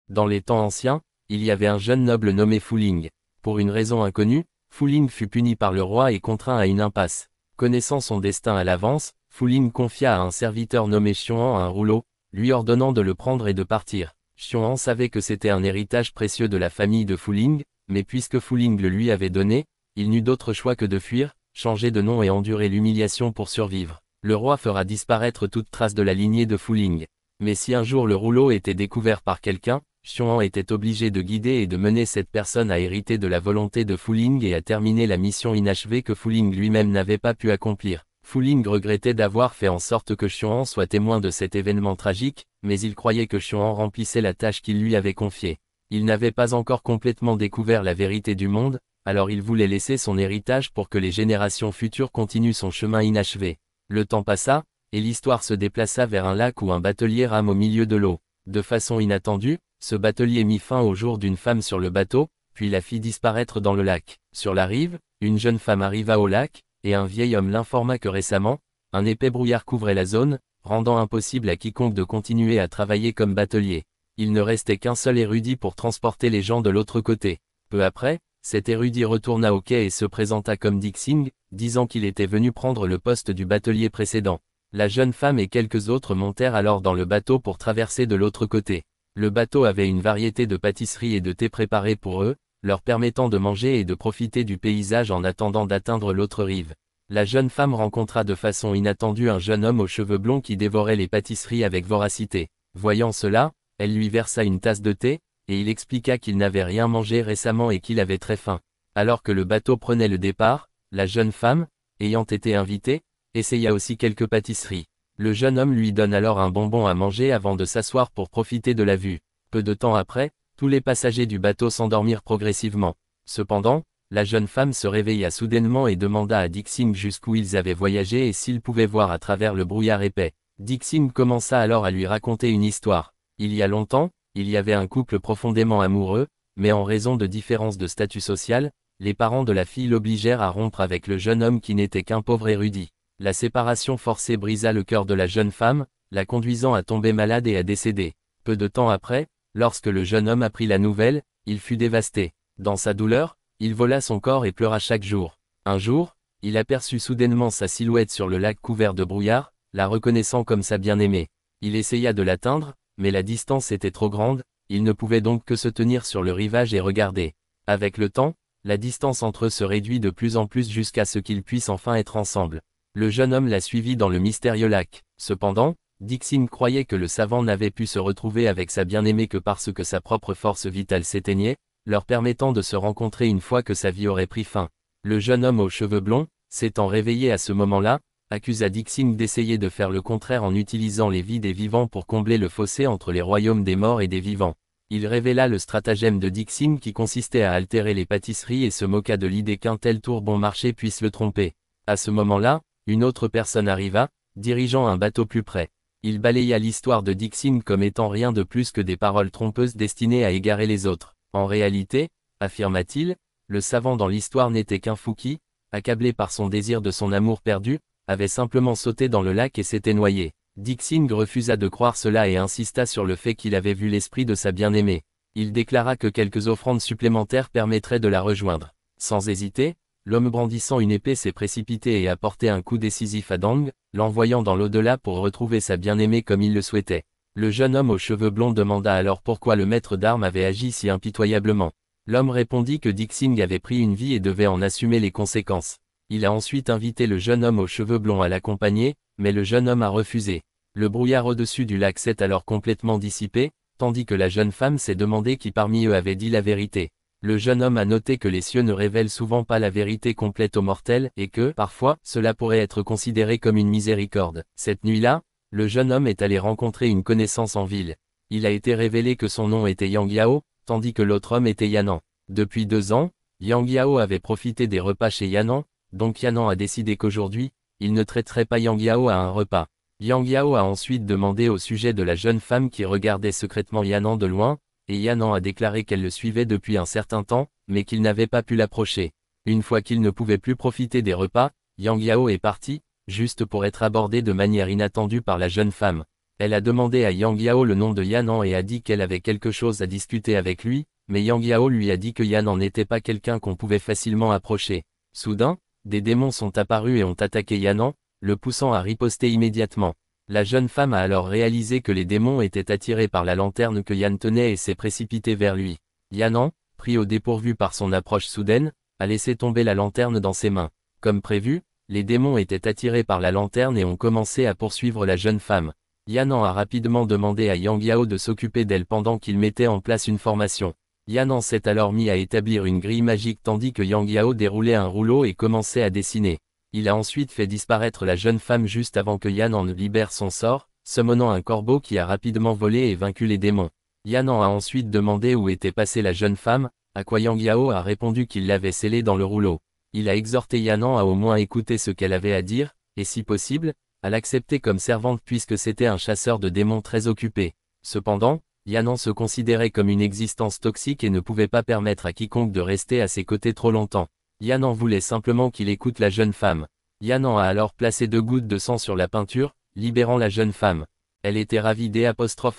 Dans les temps anciens, il y avait un jeune noble nommé Fu Ling. Pour une raison inconnue, Fu Ling fut puni par le roi et contraint à une impasse. Connaissant son destin à l'avance, Fu Ling confia à un serviteur nommé Xiong'an un rouleau, lui ordonnant de le prendre et de partir. Xiong'an savait que c'était un héritage précieux de la famille de Fu Ling, mais puisque Fu Ling le lui avait donné, il n'eut d'autre choix que de fuir, changer de nom et endurer l'humiliation pour survivre. Le roi fera disparaître toute trace de la lignée de Fu Ling. Mais si un jour le rouleau était découvert par quelqu'un, Xiong'an était obligé de guider et de mener cette personne à hériter de la volonté de Fu Ling et à terminer la mission inachevée que Fu Ling lui-même n'avait pas pu accomplir. Fu Ling regrettait d'avoir fait en sorte que Xiong'an soit témoin de cet événement tragique, mais il croyait que Xiong'an remplissait la tâche qu'il lui avait confiée. Il n'avait pas encore complètement découvert la vérité du monde, alors il voulait laisser son héritage pour que les générations futures continuent son chemin inachevé. Le temps passa, et l'histoire se déplaça vers un lac où un batelier rame au milieu de l'eau. De façon inattendue, ce batelier mit fin au jour d'une femme sur le bateau, puis la fit disparaître dans le lac. Sur la rive, une jeune femme arriva au lac, et un vieil homme l'informa que récemment, un épais brouillard couvrait la zone, rendant impossible à quiconque de continuer à travailler comme batelier. Il ne restait qu'un seul érudit pour transporter les gens de l'autre côté. Peu après, cet érudit retourna au quai et se présenta comme Dixing, disant qu'il était venu prendre le poste du batelier précédent. La jeune femme et quelques autres montèrent alors dans le bateau pour traverser de l'autre côté. Le bateau avait une variété de pâtisseries et de thé préparés pour eux, leur permettant de manger et de profiter du paysage en attendant d'atteindre l'autre rive. La jeune femme rencontra de façon inattendue un jeune homme aux cheveux blonds qui dévorait les pâtisseries avec voracité. Voyant cela, elle lui versa une tasse de thé, et il expliqua qu'il n'avait rien mangé récemment et qu'il avait très faim. Alors que le bateau prenait le départ, la jeune femme, ayant été invitée, essaya aussi quelques pâtisseries. Le jeune homme lui donne alors un bonbon à manger avant de s'asseoir pour profiter de la vue. Peu de temps après, tous les passagers du bateau s'endormirent progressivement. Cependant, la jeune femme se réveilla soudainement et demanda à Dixing jusqu'où ils avaient voyagé et s'ils pouvaient voir à travers le brouillard épais. Dixing commença alors à lui raconter une histoire. Il y a longtemps, il y avait un couple profondément amoureux, mais en raison de différences de statut social, les parents de la fille l'obligèrent à rompre avec le jeune homme qui n'était qu'un pauvre érudit. La séparation forcée brisa le cœur de la jeune femme, la conduisant à tomber malade et à décéder. Peu de temps après, lorsque le jeune homme apprit la nouvelle, il fut dévasté. Dans sa douleur, il vola son corps et pleura chaque jour. Un jour, il aperçut soudainement sa silhouette sur le lac couvert de brouillard, la reconnaissant comme sa bien-aimée. Il essaya de l'atteindre, mais la distance était trop grande, il ne pouvait donc que se tenir sur le rivage et regarder. Avec le temps, la distance entre eux se réduit de plus en plus jusqu'à ce qu'ils puissent enfin être ensemble. Le jeune homme la suivit dans le mystérieux lac. Cependant, Dixing croyait que le savant n'avait pu se retrouver avec sa bien-aimée que parce que sa propre force vitale s'éteignait, leur permettant de se rencontrer une fois que sa vie aurait pris fin. Le jeune homme aux cheveux blonds, s'étant réveillé à ce moment-là, accusa Dixing d'essayer de faire le contraire en utilisant les vies des vivants pour combler le fossé entre les royaumes des morts et des vivants. Il révéla le stratagème de Dixing qui consistait à altérer les pâtisseries et se moqua de l'idée qu'un tel tour bon marché puisse le tromper. À ce moment-là, une autre personne arriva, dirigeant un bateau plus près. Il balaya l'histoire de Dixing comme étant rien de plus que des paroles trompeuses destinées à égarer les autres. En réalité, affirma-t-il, le savant dans l'histoire n'était qu'un fou qui, accablé par son désir de son amour perdu, avait simplement sauté dans le lac et s'était noyé. Dixing refusa de croire cela et insista sur le fait qu'il avait vu l'esprit de sa bien-aimée. Il déclara que quelques offrandes supplémentaires permettraient de la rejoindre. Sans hésiter, l'homme brandissant une épée s'est précipité et a porté un coup décisif à Dang, l'envoyant dans l'au-delà pour retrouver sa bien-aimée comme il le souhaitait. Le jeune homme aux cheveux blonds demanda alors pourquoi le maître d'armes avait agi si impitoyablement. L'homme répondit que Dixing avait pris une vie et devait en assumer les conséquences. Il a ensuite invité le jeune homme aux cheveux blonds à l'accompagner, mais le jeune homme a refusé. Le brouillard au-dessus du lac s'est alors complètement dissipé, tandis que la jeune femme s'est demandé qui parmi eux avait dit la vérité. Le jeune homme a noté que les cieux ne révèlent souvent pas la vérité complète aux mortels et que, parfois, cela pourrait être considéré comme une miséricorde. Cette nuit-là, le jeune homme est allé rencontrer une connaissance en ville. Il a été révélé que son nom était Yang Yao, tandis que l'autre homme était Yanan. Depuis 2 ans, Yang Yao avait profité des repas chez Yanan, donc Yanan a décidé qu'aujourd'hui, il ne traiterait pas Yang Yao à un repas. Yang Yao a ensuite demandé au sujet de la jeune femme qui regardait secrètement Yanan de loin, et Yanan a déclaré qu'elle le suivait depuis un certain temps, mais qu'il n'avait pas pu l'approcher. Une fois qu'il ne pouvait plus profiter des repas, Yang Yao est parti, juste pour être abordé de manière inattendue par la jeune femme. Elle a demandé à Yang Yao le nom de Yanan et a dit qu'elle avait quelque chose à discuter avec lui, mais Yang Yao lui a dit que Yanan n'était pas quelqu'un qu'on pouvait facilement approcher. Soudain, des démons sont apparus et ont attaqué Yanan, le poussant à riposter immédiatement. La jeune femme a alors réalisé que les démons étaient attirés par la lanterne que Yan tenait et s'est précipitée vers lui. Yanan, pris au dépourvu par son approche soudaine, a laissé tomber la lanterne dans ses mains. Comme prévu, les démons étaient attirés par la lanterne et ont commencé à poursuivre la jeune femme. Yanan a rapidement demandé à Yang Yao de s'occuper d'elle pendant qu'il mettait en place une formation. Yanan s'est alors mis à établir une grille magique tandis que Yang Yao déroulait un rouleau et commençait à dessiner. Il a ensuite fait disparaître la jeune femme juste avant que Yanan ne libère son sort, summonant un corbeau qui a rapidement volé et vaincu les démons. Yanan a ensuite demandé où était passée la jeune femme, à quoi Yang Yao a répondu qu'il l'avait scellée dans le rouleau. Il a exhorté Yanan à au moins écouter ce qu'elle avait à dire, et si possible, à l'accepter comme servante puisque c'était un chasseur de démons très occupé. Cependant, Yanan se considérait comme une existence toxique et ne pouvait pas permettre à quiconque de rester à ses côtés trop longtemps. Yanan voulait simplement qu'il écoute la jeune femme. Yanan a alors placé 2 gouttes de sang sur la peinture, libérant la jeune femme. Elle était ravie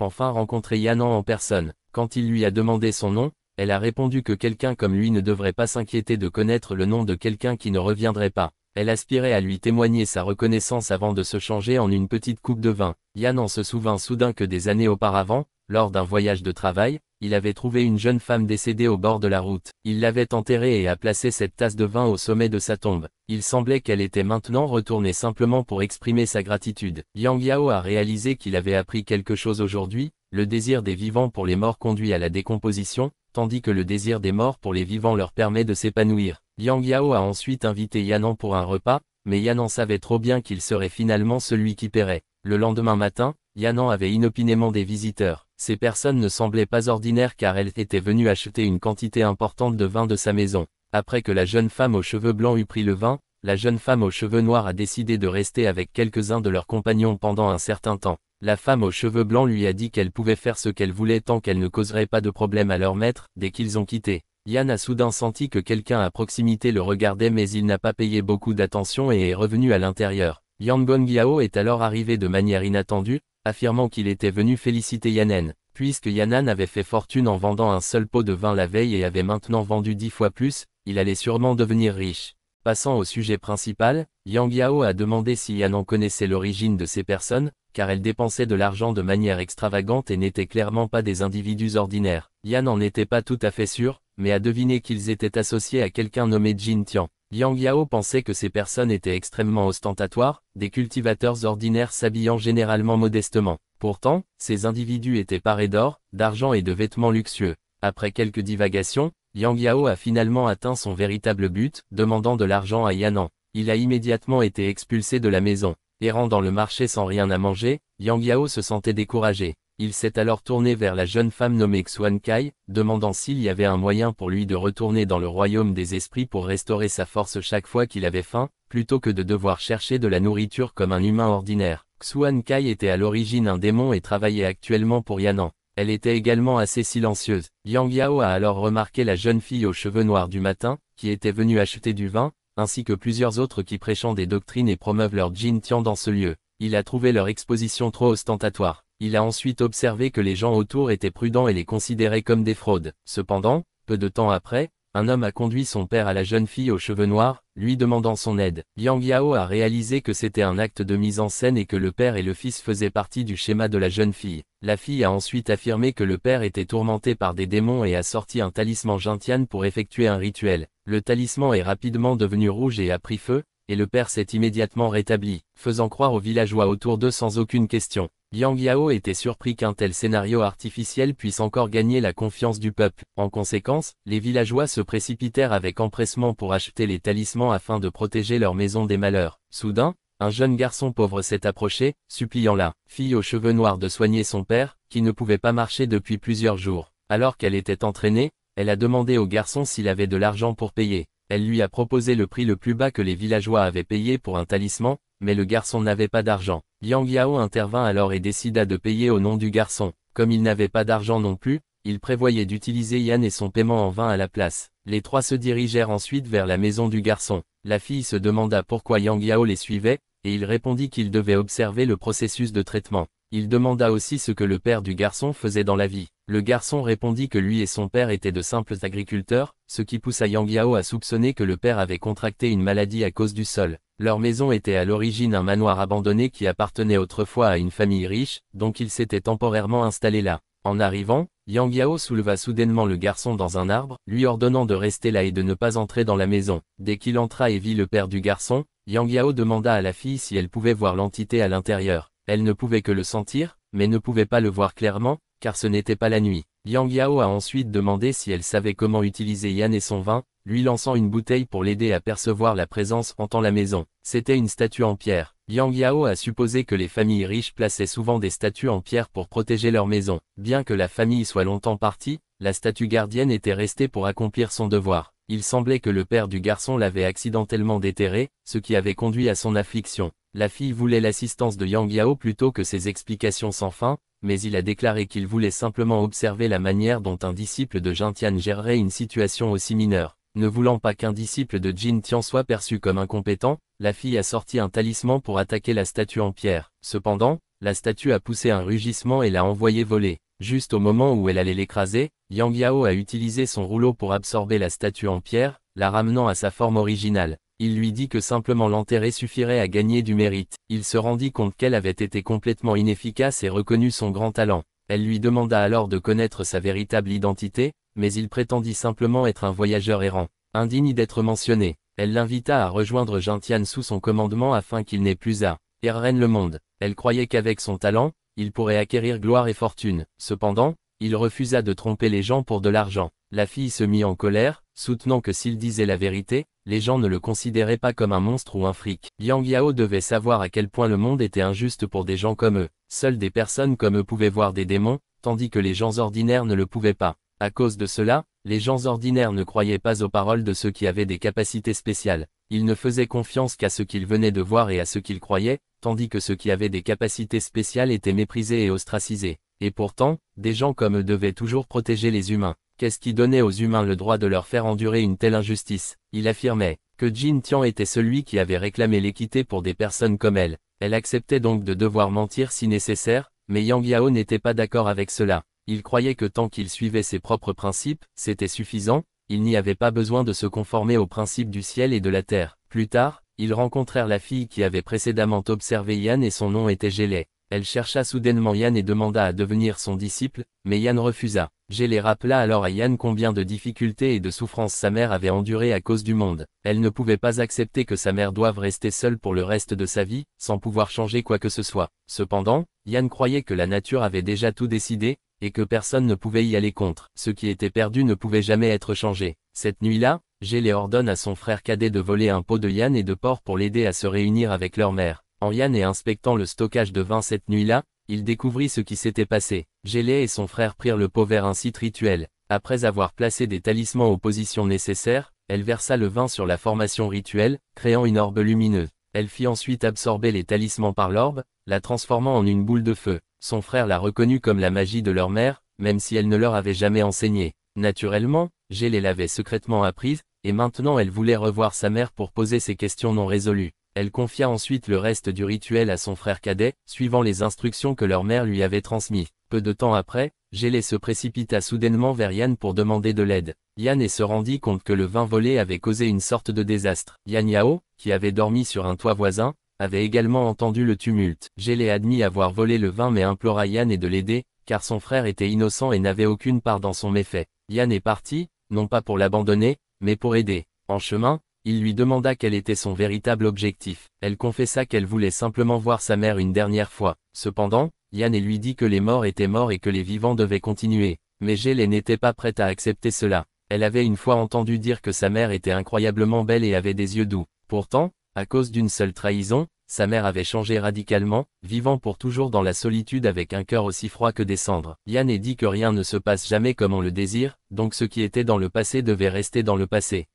enfin rencontrer Yanan en personne. Quand il lui a demandé son nom, elle a répondu que quelqu'un comme lui ne devrait pas s'inquiéter de connaître le nom de quelqu'un qui ne reviendrait pas. Elle aspirait à lui témoigner sa reconnaissance avant de se changer en une petite coupe de vin. Yanan se souvint soudain que des années auparavant, lors d'un voyage de travail, il avait trouvé une jeune femme décédée au bord de la route. Il l'avait enterrée et a placé cette tasse de vin au sommet de sa tombe. Il semblait qu'elle était maintenant retournée simplement pour exprimer sa gratitude. Yang Yao a réalisé qu'il avait appris quelque chose aujourd'hui, le désir des vivants pour les morts conduit à la décomposition, tandis que le désir des morts pour les vivants leur permet de s'épanouir. Yang Yao a ensuite invité Yanan pour un repas, mais Yanan savait trop bien qu'il serait finalement celui qui paierait. Le lendemain matin, Yanan avait inopinément des visiteurs. Ces personnes ne semblaient pas ordinaires car elles étaient venues acheter une quantité importante de vin de sa maison. Après que la jeune femme aux cheveux blancs eut pris le vin, la jeune femme aux cheveux noirs a décidé de rester avec quelques-uns de leurs compagnons pendant un certain temps. La femme aux cheveux blancs lui a dit qu'elle pouvait faire ce qu'elle voulait tant qu'elle ne causerait pas de problème à leur maître, dès qu'ils ont quitté. Yan a soudain senti que quelqu'un à proximité le regardait mais il n'a pas payé beaucoup d'attention et est revenu à l'intérieur. Yan Gongyao est alors arrivé de manière inattendue, affirmant qu'il était venu féliciter Yanan. Puisque Yanan avait fait fortune en vendant un seul pot de vin la veille et avait maintenant vendu 10 fois plus, il allait sûrement devenir riche. Passant au sujet principal, Yang Yao a demandé si Yanan connaissait l'origine de ces personnes, car elles dépensaient de l'argent de manière extravagante et n'étaient clairement pas des individus ordinaires. Yan n'en était pas tout à fait sûr, mais a deviné qu'ils étaient associés à quelqu'un nommé Jin Tian. Yang Yao pensait que ces personnes étaient extrêmement ostentatoires, des cultivateurs ordinaires s'habillant généralement modestement. Pourtant, ces individus étaient parés d'or, d'argent et de vêtements luxueux. Après quelques divagations, Yang Yao a finalement atteint son véritable but, demandant de l'argent à Yanan. Il a immédiatement été expulsé de la maison. Errant dans le marché sans rien à manger, Yang Yao se sentait découragé. Il s'est alors tourné vers la jeune femme nommée Xuan Kai, demandant s'il y avait un moyen pour lui de retourner dans le royaume des esprits pour restaurer sa force chaque fois qu'il avait faim, plutôt que de devoir chercher de la nourriture comme un humain ordinaire. Xuan Kai était à l'origine un démon et travaillait actuellement pour Yanan. Elle était également assez silencieuse. Yang Yao a alors remarqué la jeune fille aux cheveux noirs du matin, qui était venue acheter du vin, ainsi que plusieurs autres qui prêchant des doctrines et promeuvent leur Jin Tian dans ce lieu. Il a trouvé leur exposition trop ostentatoire. Il a ensuite observé que les gens autour étaient prudents et les considéraient comme des fraudes. Cependant, peu de temps après, un homme a conduit son père à la jeune fille aux cheveux noirs, lui demandant son aide. Yang Yao a réalisé que c'était un acte de mise en scène et que le père et le fils faisaient partie du schéma de la jeune fille. La fille a ensuite affirmé que le père était tourmenté par des démons et a sorti un talisman Jintian pour effectuer un rituel. Le talisman est rapidement devenu rouge et a pris feu, et le père s'est immédiatement rétabli, faisant croire aux villageois autour d'eux sans aucune question. Yang Yao était surpris qu'un tel scénario artificiel puisse encore gagner la confiance du peuple. En conséquence, les villageois se précipitèrent avec empressement pour acheter les talismans afin de protéger leur maison des malheurs. Soudain, un jeune garçon pauvre s'est approché, suppliant la fille aux cheveux noirs de soigner son père, qui ne pouvait pas marcher depuis plusieurs jours. Alors qu'elle était entraînée, elle a demandé au garçon s'il avait de l'argent pour payer. Elle lui a proposé le prix le plus bas que les villageois avaient payé pour un talisman, mais le garçon n'avait pas d'argent. Yang Yao intervint alors et décida de payer au nom du garçon. Comme il n'avait pas d'argent non plus, il prévoyait d'utiliser Yan et son paiement en vin à la place. Les trois se dirigèrent ensuite vers la maison du garçon. La fille se demanda pourquoi Yang Yao les suivait, et il répondit qu'il devait observer le processus de traitement. Il demanda aussi ce que le père du garçon faisait dans la vie. Le garçon répondit que lui et son père étaient de simples agriculteurs, ce qui poussa Yang Yao à soupçonner que le père avait contracté une maladie à cause du sol. Leur maison était à l'origine un manoir abandonné qui appartenait autrefois à une famille riche, donc ils s'étaient temporairement installés là. En arrivant, Yang Yao souleva soudainement le garçon dans un arbre, lui ordonnant de rester là et de ne pas entrer dans la maison. Dès qu'il entra et vit le père du garçon, Yang Yao demanda à la fille si elle pouvait voir l'entité à l'intérieur. Elle ne pouvait que le sentir, mais ne pouvait pas le voir clairement, car ce n'était pas la nuit. Yang Yao a ensuite demandé si elle savait comment utiliser Yan et son vin, lui lançant une bouteille pour l'aider à percevoir la présence hantant la maison. C'était une statue en pierre. Yang Yao a supposé que les familles riches plaçaient souvent des statues en pierre pour protéger leur maison. Bien que la famille soit longtemps partie, la statue gardienne était restée pour accomplir son devoir. Il semblait que le père du garçon l'avait accidentellement déterré, ce qui avait conduit à son affliction. La fille voulait l'assistance de Yang Yao plutôt que ses explications sans fin, mais il a déclaré qu'il voulait simplement observer la manière dont un disciple de Jin Tian gérerait une situation aussi mineure. Ne voulant pas qu'un disciple de Jin Tian soit perçu comme incompétent, la fille a sorti un talisman pour attaquer la statue en pierre. Cependant, la statue a poussé un rugissement et l'a envoyé voler. Juste au moment où elle allait l'écraser, Yang Yao a utilisé son rouleau pour absorber la statue en pierre, la ramenant à sa forme originale. Il lui dit que simplement l'enterrer suffirait à gagner du mérite. Il se rendit compte qu'elle avait été complètement inefficace et reconnut son grand talent. Elle lui demanda alors de connaître sa véritable identité, mais il prétendit simplement être un voyageur errant, indigne d'être mentionné. Elle l'invita à rejoindre Jin Tian sous son commandement afin qu'il n'ait plus à errer le monde. Elle croyait qu'avec son talent, il pourrait acquérir gloire et fortune. Cependant, il refusa de tromper les gens pour de l'argent. La fille se mit en colère, soutenant que s'il disait la vérité, les gens ne le considéraient pas comme un monstre ou un fric. Yang Yao devait savoir à quel point le monde était injuste pour des gens comme eux. Seules des personnes comme eux pouvaient voir des démons, tandis que les gens ordinaires ne le pouvaient pas. À cause de cela, les gens ordinaires ne croyaient pas aux paroles de ceux qui avaient des capacités spéciales. Ils ne faisaient confiance qu'à ce qu'ils venaient de voir et à ce qu'ils croyaient, tandis que ceux qui avaient des capacités spéciales étaient méprisés et ostracisés. Et pourtant, des gens comme eux devaient toujours protéger les humains. Qu'est-ce qui donnait aux humains le droit de leur faire endurer une telle injustice? Il affirmait que Jin Tian était celui qui avait réclamé l'équité pour des personnes comme elle. Elle acceptait donc de devoir mentir si nécessaire, mais Yang Yao n'était pas d'accord avec cela. Il croyait que tant qu'il suivait ses propres principes, c'était suffisant, il n'y avait pas besoin de se conformer aux principes du ciel et de la terre. Plus tard, ils rencontrèrent la fille qui avait précédemment observé Yan et son nom était Gélé. Elle chercha soudainement Yan et demanda à devenir son disciple, mais Yan refusa. Gélé rappela alors à Yan combien de difficultés et de souffrances sa mère avait endurées à cause du monde. Elle ne pouvait pas accepter que sa mère doive rester seule pour le reste de sa vie, sans pouvoir changer quoi que ce soit. Cependant, Yan croyait que la nature avait déjà tout décidé, et que personne ne pouvait y aller contre. Ce qui était perdu ne pouvait jamais être changé. Cette nuit-là, Gélé ordonne à son frère cadet de voler un pot de Yan et de porc pour l'aider à se réunir avec leur mère. En Yan et inspectant le stockage de vin cette nuit-là, il découvrit ce qui s'était passé. Gélé et son frère prirent le pot vers un site rituel. Après avoir placé des talismans aux positions nécessaires, elle versa le vin sur la formation rituelle, créant une orbe lumineuse. Elle fit ensuite absorber les talismans par l'orbe, la transformant en une boule de feu. Son frère la reconnut comme la magie de leur mère, même si elle ne leur avait jamais enseigné. Naturellement, Gélé l'avait secrètement apprise, et maintenant elle voulait revoir sa mère pour poser ses questions non résolues. Elle confia ensuite le reste du rituel à son frère cadet, suivant les instructions que leur mère lui avait transmises. Peu de temps après, Gélé se précipita soudainement vers Yan pour demander de l'aide. Yan se rendit compte que le vin volé avait causé une sorte de désastre. Yan Yao, qui avait dormi sur un toit voisin, avait également entendu le tumulte. Gélé admit avoir volé le vin mais implora Yan de l'aider, car son frère était innocent et n'avait aucune part dans son méfait. Yan est parti, non pas pour l'abandonner, mais pour aider. En chemin, il lui demanda quel était son véritable objectif. Elle confessa qu'elle voulait simplement voir sa mère une dernière fois. Cependant, Yan lui dit que les morts étaient morts et que les vivants devaient continuer. Mais Gélé n'était pas prête à accepter cela. Elle avait une fois entendu dire que sa mère était incroyablement belle et avait des yeux doux. Pourtant, à cause d'une seule trahison, sa mère avait changé radicalement, vivant pour toujours dans la solitude avec un cœur aussi froid que des cendres. Yan dit que rien ne se passe jamais comme on le désire, donc ce qui était dans le passé devait rester dans le passé.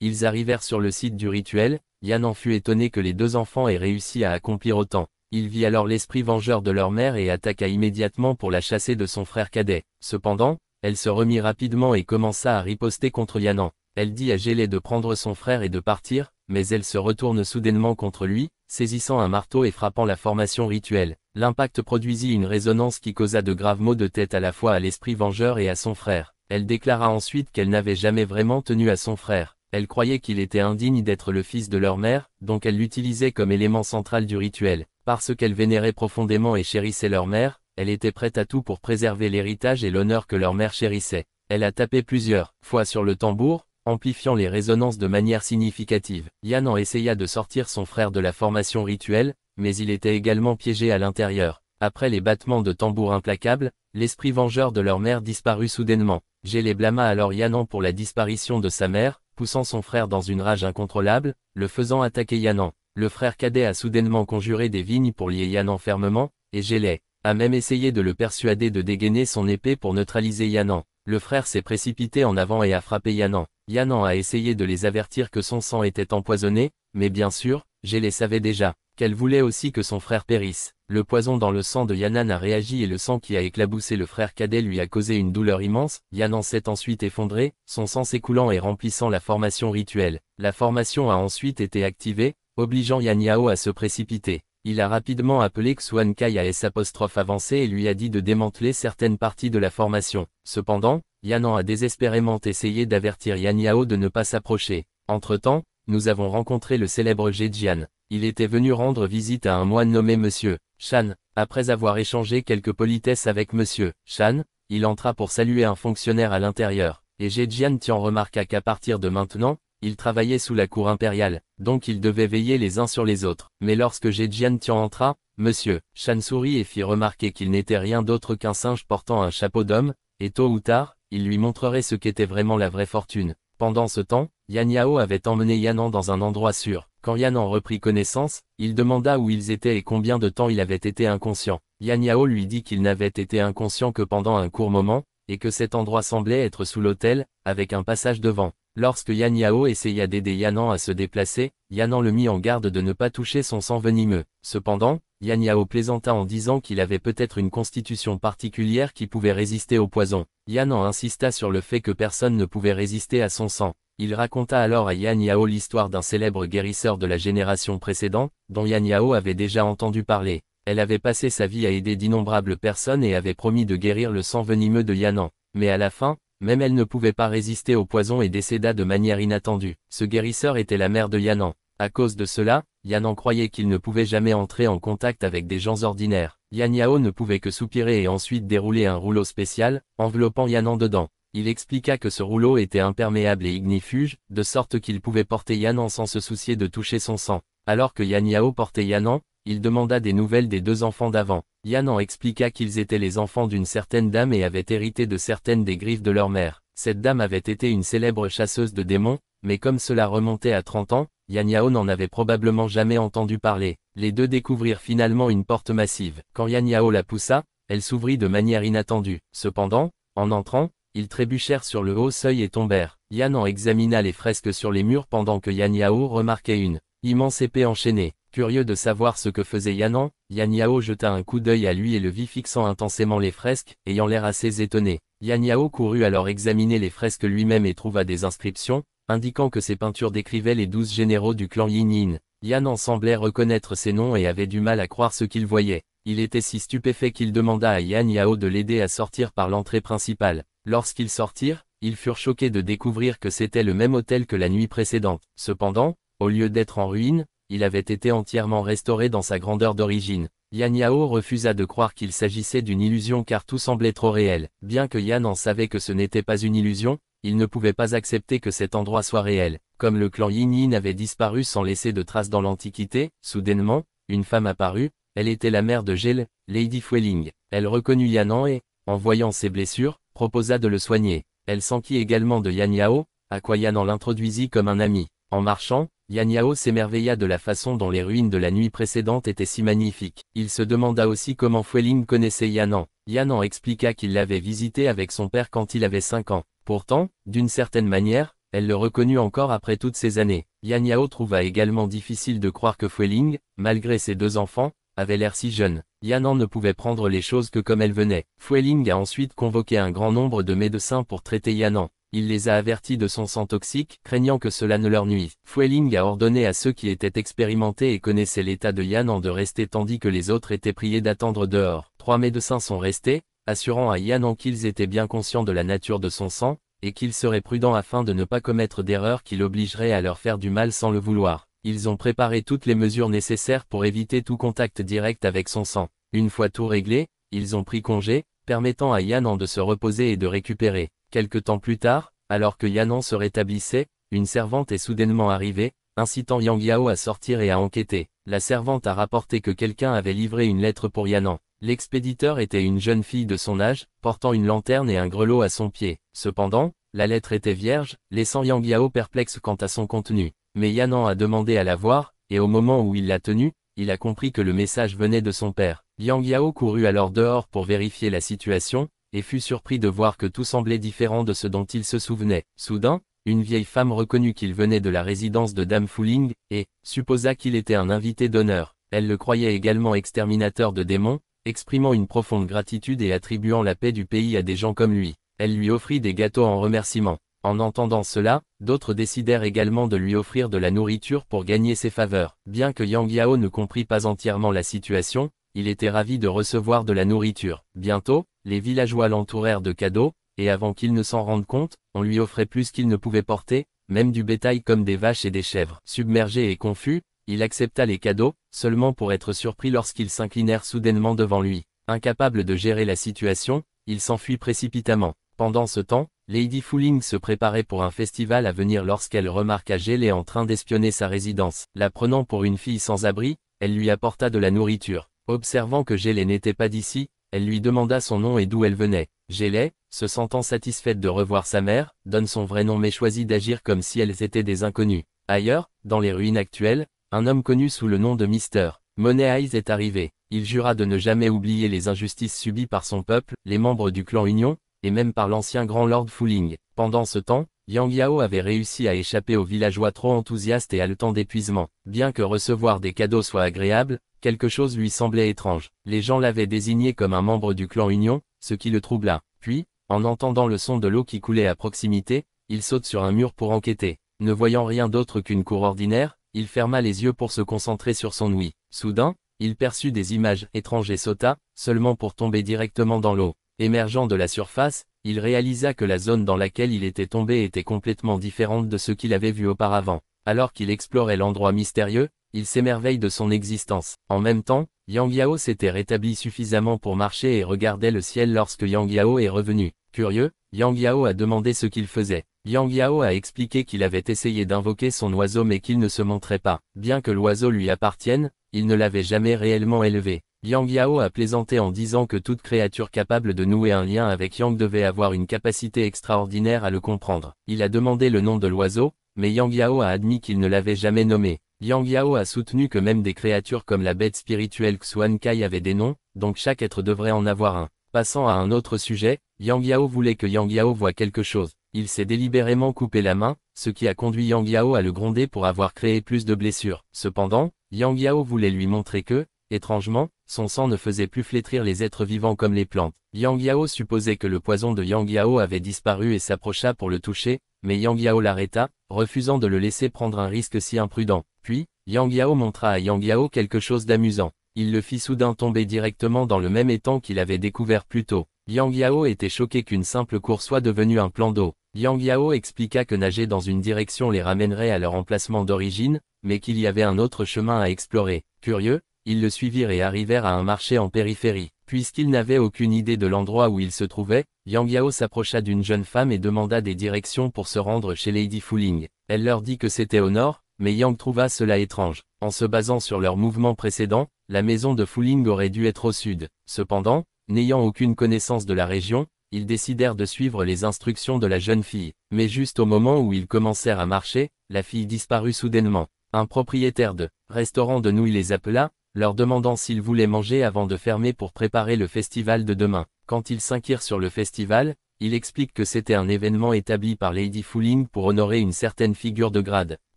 Ils arrivèrent sur le site du rituel, Yan en fut étonné que les deux enfants aient réussi à accomplir autant. Il vit alors l'esprit vengeur de leur mère et attaqua immédiatement pour la chasser de son frère cadet. Cependant, elle se remit rapidement et commença à riposter contre Yan. Elle dit à Gélé de prendre son frère et de partir, mais elle se retourne soudainement contre lui, saisissant un marteau et frappant la formation rituelle. L'impact produisit une résonance qui causa de graves maux de tête à la fois à l'esprit vengeur et à son frère. Elle déclara ensuite qu'elle n'avait jamais vraiment tenu à son frère. Elle croyait qu'il était indigne d'être le fils de leur mère, donc elle l'utilisait comme élément central du rituel. Parce qu'elle vénérait profondément et chérissait leur mère, elle était prête à tout pour préserver l'héritage et l'honneur que leur mère chérissait. Elle a tapé plusieurs fois sur le tambour, amplifiant les résonances de manière significative. Yanan essaya de sortir son frère de la formation rituelle, mais il était également piégé à l'intérieur. Après les battements de tambour implacables, l'esprit vengeur de leur mère disparut soudainement. Gélé blâma alors Yanan pour la disparition de sa mère, poussant son frère dans une rage incontrôlable, le faisant attaquer Yanan. Le frère cadet a soudainement conjuré des vignes pour lier Yanan fermement, et Gélé a même essayé de le persuader de dégainer son épée pour neutraliser Yanan. Le frère s'est précipité en avant et a frappé Yanan. Yanan a essayé de les avertir que son sang était empoisonné, mais bien sûr, Gélé savait déjà qu'elle voulait aussi que son frère périsse. Le poison dans le sang de Yanan a réagi et le sang qui a éclaboussé le frère cadet lui a causé une douleur immense. Yanan s'est ensuite effondré, son sang s'écoulant et remplissant la formation rituelle. La formation a ensuite été activée, obligeant Yan Yao à se précipiter. Il a rapidement appelé Xuan Kai à S' avancé et lui a dit de démanteler certaines parties de la formation. Cependant, Yanan a désespérément essayé d'avertir Yan Yao de ne pas s'approcher. Entre-temps, nous avons rencontré le célèbre Zhejian. Il était venu rendre visite à un moine nommé Monsieur Shan. Après avoir échangé quelques politesses avec Monsieur Shan, il entra pour saluer un fonctionnaire à l'intérieur. Et Zhejian Tian remarqua qu'à partir de maintenant, ils travaillaient sous la cour impériale, donc ils devaient veiller les uns sur les autres. Mais lorsque Zhejian Tian entra, Monsieur Shan sourit et fit remarquer qu'il n'était rien d'autre qu'un singe portant un chapeau d'homme, et tôt ou tard, il lui montrerait ce qu'était vraiment la vraie fortune. Pendant ce temps, Yan Yao avait emmené Yanan dans un endroit sûr. Quand Yanan reprit connaissance, il demanda où ils étaient et combien de temps il avait été inconscient. Yan Yao lui dit qu'il n'avait été inconscient que pendant un court moment, et que cet endroit semblait être sous l'autel, avec un passage devant. Lorsque Yan Yao essaya d'aider Yanan à se déplacer, Yanan le mit en garde de ne pas toucher son sang venimeux. Cependant, Yan Yao plaisanta en disant qu'il avait peut-être une constitution particulière qui pouvait résister au poison. Yanan insista sur le fait que personne ne pouvait résister à son sang. Il raconta alors à Yan Yao l'histoire d'un célèbre guérisseur de la génération précédente, dont Yan Yao avait déjà entendu parler. Elle avait passé sa vie à aider d'innombrables personnes et avait promis de guérir le sang venimeux de Yanan. Mais à la fin, même elle ne pouvait pas résister au poison et décéda de manière inattendue. Ce guérisseur était la mère de Yanan. À cause de cela, Yanan croyait qu'il ne pouvait jamais entrer en contact avec des gens ordinaires. Yan Yao ne pouvait que soupirer et ensuite dérouler un rouleau spécial, enveloppant Yanan dedans. Il expliqua que ce rouleau était imperméable et ignifuge, de sorte qu'il pouvait porter Yanan sans se soucier de toucher son sang. Alors que Yan Yao portait Yanan, il demanda des nouvelles des deux enfants d'avant. Yanan expliqua qu'ils étaient les enfants d'une certaine dame et avaient hérité de certaines des griffes de leur mère. Cette dame avait été une célèbre chasseuse de démons, mais comme cela remontait à 30 ans, Yan Yao n'en avait probablement jamais entendu parler. Les deux découvrirent finalement une porte massive. Quand Yan Yao la poussa, elle s'ouvrit de manière inattendue. Cependant, en entrant, ils trébuchèrent sur le haut seuil et tombèrent. Yanan examina les fresques sur les murs pendant que Yan Yao remarquait une immense épée enchaînée. Curieux de savoir ce que faisait Yanan, Yan Yao jeta un coup d'œil à lui et le vit fixant intensément les fresques, ayant l'air assez étonné. Yan Yao courut alors examiner les fresques lui-même et trouva des inscriptions, indiquant que ces peintures décrivaient les 12 généraux du clan Yin Yin. Yanan semblait reconnaître ces noms et avait du mal à croire ce qu'il voyait. Il était si stupéfait qu'il demanda à Yan Yao de l'aider à sortir par l'entrée principale. Lorsqu'ils sortirent, ils furent choqués de découvrir que c'était le même hôtel que la nuit précédente. Cependant, au lieu d'être en ruine, il avait été entièrement restauré dans sa grandeur d'origine. Yan Yao refusa de croire qu'il s'agissait d'une illusion car tout semblait trop réel. Bien que Yan en savait que ce n'était pas une illusion, il ne pouvait pas accepter que cet endroit soit réel. Comme le clan Yin Yin avait disparu sans laisser de traces dans l'Antiquité, soudainement, une femme apparut. Elle était la mère de Gel, Lady Fueling. Elle reconnut Yanan et, en voyant ses blessures, proposa de le soigner. Elle s'enquit également de Yan Yao, à quoi Yanan l'introduisit comme un ami. En marchant, Yan Yao s'émerveilla de la façon dont les ruines de la nuit précédente étaient si magnifiques. Il se demanda aussi comment Fueling connaissait Yanan. Yanan expliqua qu'il l'avait visité avec son père quand il avait 5 ans. Pourtant, d'une certaine manière, elle le reconnut encore après toutes ces années. Yan Yao trouva également difficile de croire que Fueling, malgré ses 2 enfants, avait l'air si jeune. Yanan ne pouvait prendre les choses que comme elles venaient. Fueling a ensuite convoqué un grand nombre de médecins pour traiter Yanan. Il les a avertis de son sang toxique, craignant que cela ne leur nuise. Fueling a ordonné à ceux qui étaient expérimentés et connaissaient l'état de Yan'an de rester tandis que les autres étaient priés d'attendre dehors. 3 médecins sont restés, assurant à Yan'an qu'ils étaient bien conscients de la nature de son sang, et qu'ils seraient prudents afin de ne pas commettre d'erreurs qui l'obligeraient à leur faire du mal sans le vouloir. Ils ont préparé toutes les mesures nécessaires pour éviter tout contact direct avec son sang. Une fois tout réglé, ils ont pris congé, permettant à Yan'an de se reposer et de récupérer. Quelque temps plus tard, alors que Yan'an se rétablissait, une servante est soudainement arrivée, incitant Yang Yao à sortir et à enquêter. La servante a rapporté que quelqu'un avait livré une lettre pour Yan'an. L'expéditeur était une jeune fille de son âge, portant une lanterne et un grelot à son pied. Cependant, la lettre était vierge, laissant Yang Yao perplexe quant à son contenu. Mais Yan'an a demandé à la voir, et au moment où il l'a tenue, il a compris que le message venait de son père. Yang Yao courut alors dehors pour vérifier la situation, et fut surpris de voir que tout semblait différent de ce dont il se souvenait. Soudain, une vieille femme reconnut qu'il venait de la résidence de Dame Fuling, et supposa qu'il était un invité d'honneur. Elle le croyait également exterminateur de démons, exprimant une profonde gratitude et attribuant la paix du pays à des gens comme lui. Elle lui offrit des gâteaux en remerciement. En entendant cela, d'autres décidèrent également de lui offrir de la nourriture pour gagner ses faveurs. Bien que Yang Yao ne comprit pas entièrement la situation, il était ravi de recevoir de la nourriture. Bientôt, les villageois l'entourèrent de cadeaux, et avant qu'il ne s'en rende compte, on lui offrait plus qu'il ne pouvait porter, même du bétail comme des vaches et des chèvres. Submergé et confus, il accepta les cadeaux, seulement pour être surpris lorsqu'ils s'inclinèrent soudainement devant lui. Incapable de gérer la situation, il s'enfuit précipitamment. Pendant ce temps, Lady Fuling se préparait pour un festival à venir lorsqu'elle remarqua Gele en train d'espionner sa résidence. La prenant pour une fille sans abri, elle lui apporta de la nourriture. Observant que Gele n'était pas d'ici, elle lui demanda son nom et d'où elle venait. Gele, se sentant satisfaite de revoir sa mère, donne son vrai nom mais choisit d'agir comme si elles étaient des inconnus. Ailleurs, dans les ruines actuelles, un homme connu sous le nom de Mr. Money Eyes est arrivé. Il jura de ne jamais oublier les injustices subies par son peuple, les membres du clan Union, et même par l'ancien grand Lord Fuling. Pendant ce temps, Yang Yao avait réussi à échapper aux villageois trop enthousiastes et haletant d'épuisement. Bien que recevoir des cadeaux soit agréable, quelque chose lui semblait étrange. Les gens l'avaient désigné comme un membre du clan Union, ce qui le troubla. Puis, en entendant le son de l'eau qui coulait à proximité, il saute sur un mur pour enquêter. Ne voyant rien d'autre qu'une cour ordinaire, il ferma les yeux pour se concentrer sur son ouïe. Soudain, il perçut des images étranges et sauta, seulement pour tomber directement dans l'eau. Émergeant de la surface, il réalisa que la zone dans laquelle il était tombé était complètement différente de ce qu'il avait vu auparavant. Alors qu'il explorait l'endroit mystérieux, il s'émerveille de son existence. En même temps, Yang Yao s'était rétabli suffisamment pour marcher et regardait le ciel lorsque Yang Yao est revenu. Curieux, Yang Yao a demandé ce qu'il faisait. Yang Yao a expliqué qu'il avait essayé d'invoquer son oiseau mais qu'il ne se montrait pas. Bien que l'oiseau lui appartienne, il ne l'avait jamais réellement élevé. Yang Yao a plaisanté en disant que toute créature capable de nouer un lien avec Yang devait avoir une capacité extraordinaire à le comprendre. Il a demandé le nom de l'oiseau, mais Yang Yao a admis qu'il ne l'avait jamais nommé. Yang Yao a soutenu que même des créatures comme la bête spirituelle Xuan Kai avaient des noms, donc chaque être devrait en avoir un. Passant à un autre sujet, Yang Yao voulait que Yang Yao voie quelque chose. Il s'est délibérément coupé la main, ce qui a conduit Yang Yao à le gronder pour avoir créé plus de blessures. Cependant, Yang Yao voulait lui montrer que, étrangement, son sang ne faisait plus flétrir les êtres vivants comme les plantes. Yang Yao supposait que le poison de Yang Yao avait disparu et s'approcha pour le toucher, mais Yang Yao l'arrêta, refusant de le laisser prendre un risque si imprudent. Puis, Yang Yao montra à Yang Yao quelque chose d'amusant. Il le fit soudain tomber directement dans le même étang qu'il avait découvert plus tôt. Yang Yao était choqué qu'une simple cour soit devenue un plan d'eau. Yang Yao expliqua que nager dans une direction les ramènerait à leur emplacement d'origine, mais qu'il y avait un autre chemin à explorer. Curieux, ils le suivirent et arrivèrent à un marché en périphérie. Puisqu'il n'avait aucune idée de l'endroit où il se trouvait, Yang Yao s'approcha d'une jeune femme et demanda des directions pour se rendre chez Lady Fuling. Elle leur dit que c'était au nord, mais Yang trouva cela étrange. En se basant sur leurs mouvements précédents, la maison de Fuling aurait dû être au sud. Cependant, n'ayant aucune connaissance de la région, ils décidèrent de suivre les instructions de la jeune fille. Mais juste au moment où ils commencèrent à marcher, la fille disparut soudainement. Un propriétaire de restaurant de nouilles les appela, leur demandant s'ils voulaient manger avant de fermer pour préparer le festival de demain. Quand ils s'inquièrent sur le festival, il explique que c'était un événement établi par Lady Fuling pour honorer une certaine figure de grade.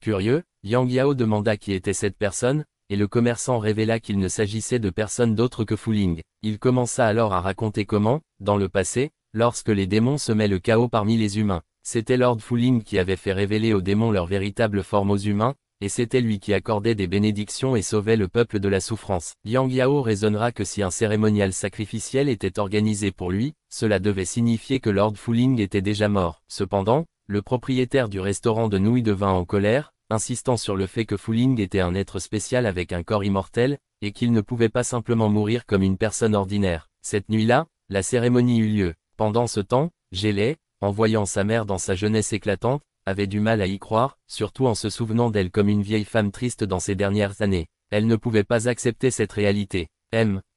Curieux, Yang Yao demanda qui était cette personne, et le commerçant révéla qu'il ne s'agissait de personne d'autre que Fuling. Il commença alors à raconter comment, dans le passé, lorsque les démons semaient le chaos parmi les humains, C'était Lord Fuling qui avait fait révéler aux démons leur véritable forme aux humains, et c'était lui qui accordait des bénédictions et sauvait le peuple de la souffrance. Yang Yao raisonnera que si un cérémonial sacrificiel était organisé pour lui, cela devait signifier que Lord Fuling était déjà mort. Cependant, le propriétaire du restaurant de nouilles devint en colère, insistant sur le fait que Fuling était un être spécial avec un corps immortel, et qu'il ne pouvait pas simplement mourir comme une personne ordinaire. Cette nuit-là, la cérémonie eut lieu. Pendant ce temps, Gélé, en voyant sa mère dans sa jeunesse éclatante, avait du mal à y croire, surtout en se souvenant d'elle comme une vieille femme triste dans ses dernières années. Elle ne pouvait pas accepter cette réalité.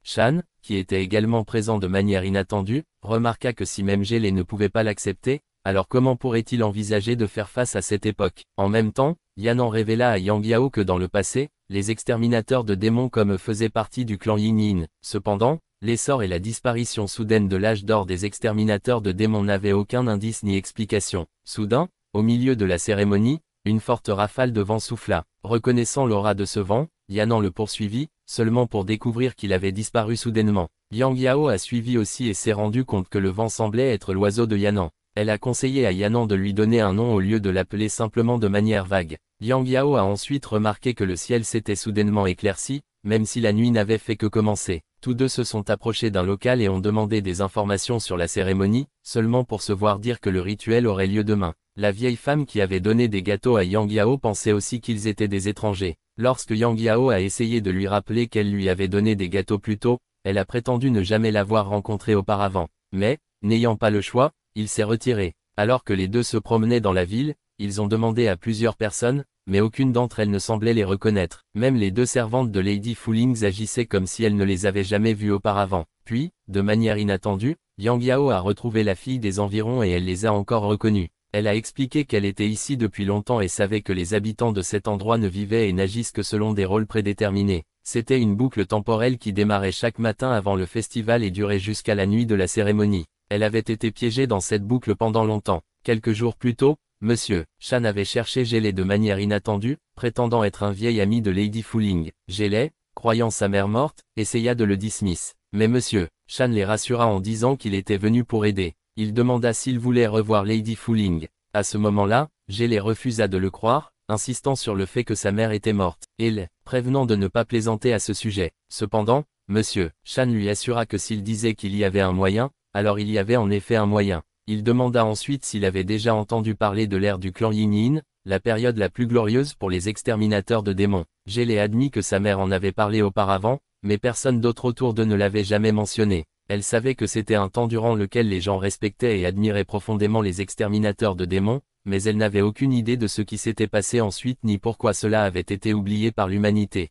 Shan, qui était également présent de manière inattendue, remarqua que si même Gélé ne pouvait pas l'accepter, alors comment pourrait-il envisager de faire face à cette époque? En même temps, Yanan révéla à Yang Yao que dans le passé, les exterminateurs de démons comme eux faisaient partie du clan Yin Yin. Cependant, l'essor et la disparition soudaine de l'âge d'or des exterminateurs de démons n'avaient aucun indice ni explication. Soudain, au milieu de la cérémonie, une forte rafale de vent souffla. Reconnaissant l'aura de ce vent, Yanan le poursuivit, seulement pour découvrir qu'il avait disparu soudainement. Yang Yao a suivi aussi et s'est rendu compte que le vent semblait être l'oiseau de Yanan. Elle a conseillé à Yanan de lui donner un nom au lieu de l'appeler simplement de manière vague. Yang Yao a ensuite remarqué que le ciel s'était soudainement éclairci, même si la nuit n'avait fait que commencer. Tous deux se sont approchés d'un local et ont demandé des informations sur la cérémonie, seulement pour se voir dire que le rituel aurait lieu demain. La vieille femme qui avait donné des gâteaux à Yang Yao pensait aussi qu'ils étaient des étrangers. Lorsque Yang Yao a essayé de lui rappeler qu'elle lui avait donné des gâteaux plus tôt, elle a prétendu ne jamais l'avoir rencontré auparavant. Mais, n'ayant pas le choix, il s'est retiré. Alors que les deux se promenaient dans la ville, ils ont demandé à plusieurs personnes, mais aucune d'entre elles ne semblait les reconnaître. Même les deux servantes de Lady Fulings agissaient comme si elles ne les avaient jamais vues auparavant. Puis, de manière inattendue, Yang Yao a retrouvé la fille des environs et elle les a encore reconnues. Elle a expliqué qu'elle était ici depuis longtemps et savait que les habitants de cet endroit ne vivaient et n'agissent que selon des rôles prédéterminés. C'était une boucle temporelle qui démarrait chaque matin avant le festival et durait jusqu'à la nuit de la cérémonie. Elle avait été piégée dans cette boucle pendant longtemps. Quelques jours plus tôt, Monsieur Shan avait cherché Gélé de manière inattendue, prétendant être un vieil ami de Lady Fuling. Gélé, croyant sa mère morte, essaya de le dismiss. Mais Monsieur Shan les rassura en disant qu'il était venu pour aider. Il demanda s'il voulait revoir Lady Fuling. À ce moment-là, Gélé refusa de le croire, insistant sur le fait que sa mère était morte, et prévenant de ne pas plaisanter à ce sujet. Cependant, Monsieur Shan lui assura que s'il disait qu'il y avait un moyen, alors il y avait en effet un moyen. Il demanda ensuite s'il avait déjà entendu parler de l'ère du clan Yin Yin, la période la plus glorieuse pour les exterminateurs de démons. Gélé admit que sa mère en avait parlé auparavant, mais personne d'autre autour d'eux ne l'avait jamais mentionné. Elle savait que c'était un temps durant lequel les gens respectaient et admiraient profondément les exterminateurs de démons, mais elle n'avait aucune idée de ce qui s'était passé ensuite ni pourquoi cela avait été oublié par l'humanité.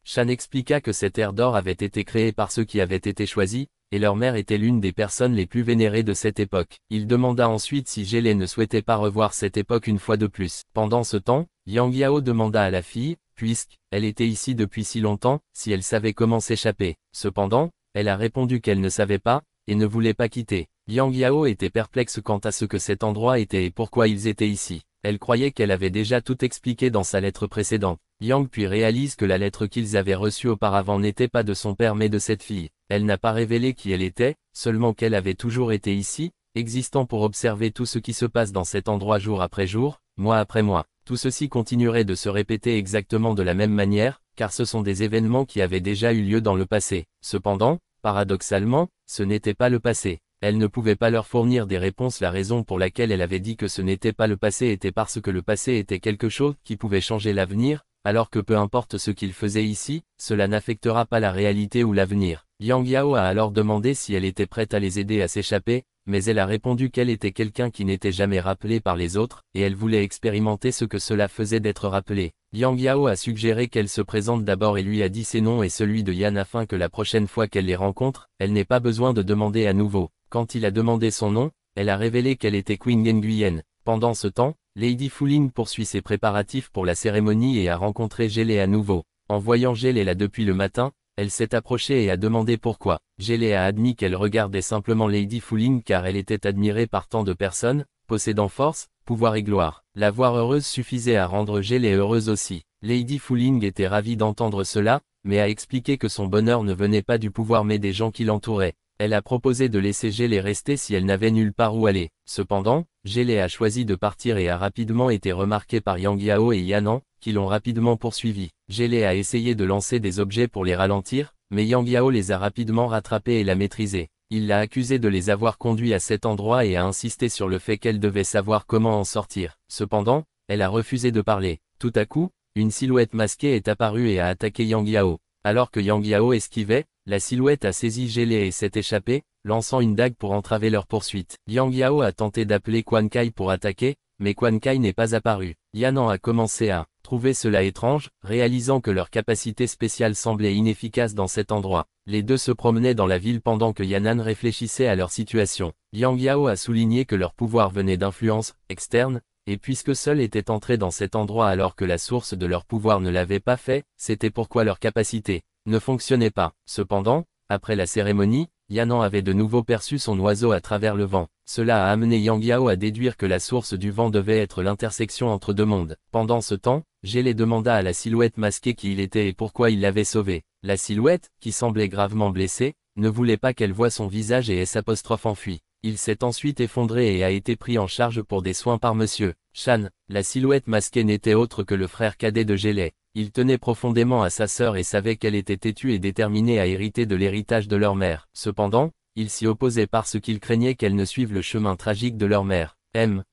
Shan expliqua que cette ère d'or avait été créée par ceux qui avaient été choisis, et leur mère était l'une des personnes les plus vénérées de cette époque. Il demanda ensuite si Gélé ne souhaitait pas revoir cette époque une fois de plus. Pendant ce temps, Yang Yao demanda à la fille, puisqu'elle était ici depuis si longtemps, si elle savait comment s'échapper. Cependant, elle a répondu qu'elle ne savait pas, et ne voulait pas quitter. Yang Yao était perplexe quant à ce que cet endroit était et pourquoi ils étaient ici. Elle croyait qu'elle avait déjà tout expliqué dans sa lettre précédente. Yang puis réalise que la lettre qu'ils avaient reçue auparavant n'était pas de son père mais de cette fille. Elle n'a pas révélé qui elle était, seulement qu'elle avait toujours été ici, existant pour observer tout ce qui se passe dans cet endroit jour après jour, mois après mois. Tout ceci continuerait de se répéter exactement de la même manière, car ce sont des événements qui avaient déjà eu lieu dans le passé. Cependant, paradoxalement, ce n'était pas le passé. Elle ne pouvait pas leur fournir des réponses. La raison pour laquelle elle avait dit que ce n'était pas le passé était parce que le passé était quelque chose qui pouvait changer l'avenir, alors que peu importe ce qu'ils faisaient ici, cela n'affectera pas la réalité ou l'avenir. Yang Yao a alors demandé si elle était prête à les aider à s'échapper, mais elle a répondu qu'elle était quelqu'un qui n'était jamais rappelé par les autres, et elle voulait expérimenter ce que cela faisait d'être rappelée. Yang Yao a suggéré qu'elle se présente d'abord et lui a dit ses noms et celui de Yan afin que la prochaine fois qu'elle les rencontre, elle n'ait pas besoin de demander à nouveau. Quand il a demandé son nom, elle a révélé qu'elle était Queen Nguyen. Pendant ce temps, Lady Fuling poursuit ses préparatifs pour la cérémonie et a rencontré Gélé à nouveau. En voyant Gélé là depuis le matin, elle s'est approchée et a demandé pourquoi. Gélé a admis qu'elle regardait simplement Lady Fuling car elle était admirée par tant de personnes, possédant force, pouvoir et gloire. La voir heureuse suffisait à rendre Gélé heureuse aussi. Lady Fuling était ravie d'entendre cela, mais a expliqué que son bonheur ne venait pas du pouvoir mais des gens qui l'entouraient. Elle a proposé de laisser Gélé rester si elle n'avait nulle part où aller. Cependant, Gélé a choisi de partir et a rapidement été remarqué par Yang Yao et Yanan, qui l'ont rapidement poursuivi. Gélé a essayé de lancer des objets pour les ralentir, mais Yang Yao les a rapidement rattrapés et l'a maîtrisé. Il l'a accusé de les avoir conduits à cet endroit et a insisté sur le fait qu'elle devait savoir comment en sortir. Cependant, elle a refusé de parler. Tout à coup, une silhouette masquée est apparue et a attaqué Yang Yao. Alors que Yang Yao esquivait, la silhouette a saisi Gélé et s'est échappée, lançant une dague pour entraver leur poursuite. Yang Yao a tenté d'appeler Quan Kai pour attaquer, mais Quan Kai n'est pas apparu. Yanan a commencé à trouver cela étrange, réalisant que leur capacité spéciale semblait inefficace dans cet endroit. Les deux se promenaient dans la ville pendant que Yanan réfléchissait à leur situation. Yang Yao a souligné que leur pouvoir venait d'influences externes, et puisque seuls étaient entrés dans cet endroit alors que la source de leur pouvoir ne l'avait pas fait, c'était pourquoi leur capacité ne fonctionnait pas. Cependant, après la cérémonie, Yanan avait de nouveau perçu son oiseau à travers le vent. Cela a amené Yang Yao à déduire que la source du vent devait être l'intersection entre deux mondes. Pendant ce temps, Gélé demanda à la silhouette masquée qui il était et pourquoi il l'avait sauvé. La silhouette, qui semblait gravement blessée, ne voulait pas qu'elle voie son visage et S' enfui. Il s'est ensuite effondré et a été pris en charge pour des soins par Monsieur Shan. La silhouette masquée n'était autre que le frère cadet de Gélé. Il tenait profondément à sa sœur et savait qu'elle était têtue et déterminée à hériter de l'héritage de leur mère. Cependant, il s'y opposait parce qu'il craignait qu'elle ne suive le chemin tragique de leur mère.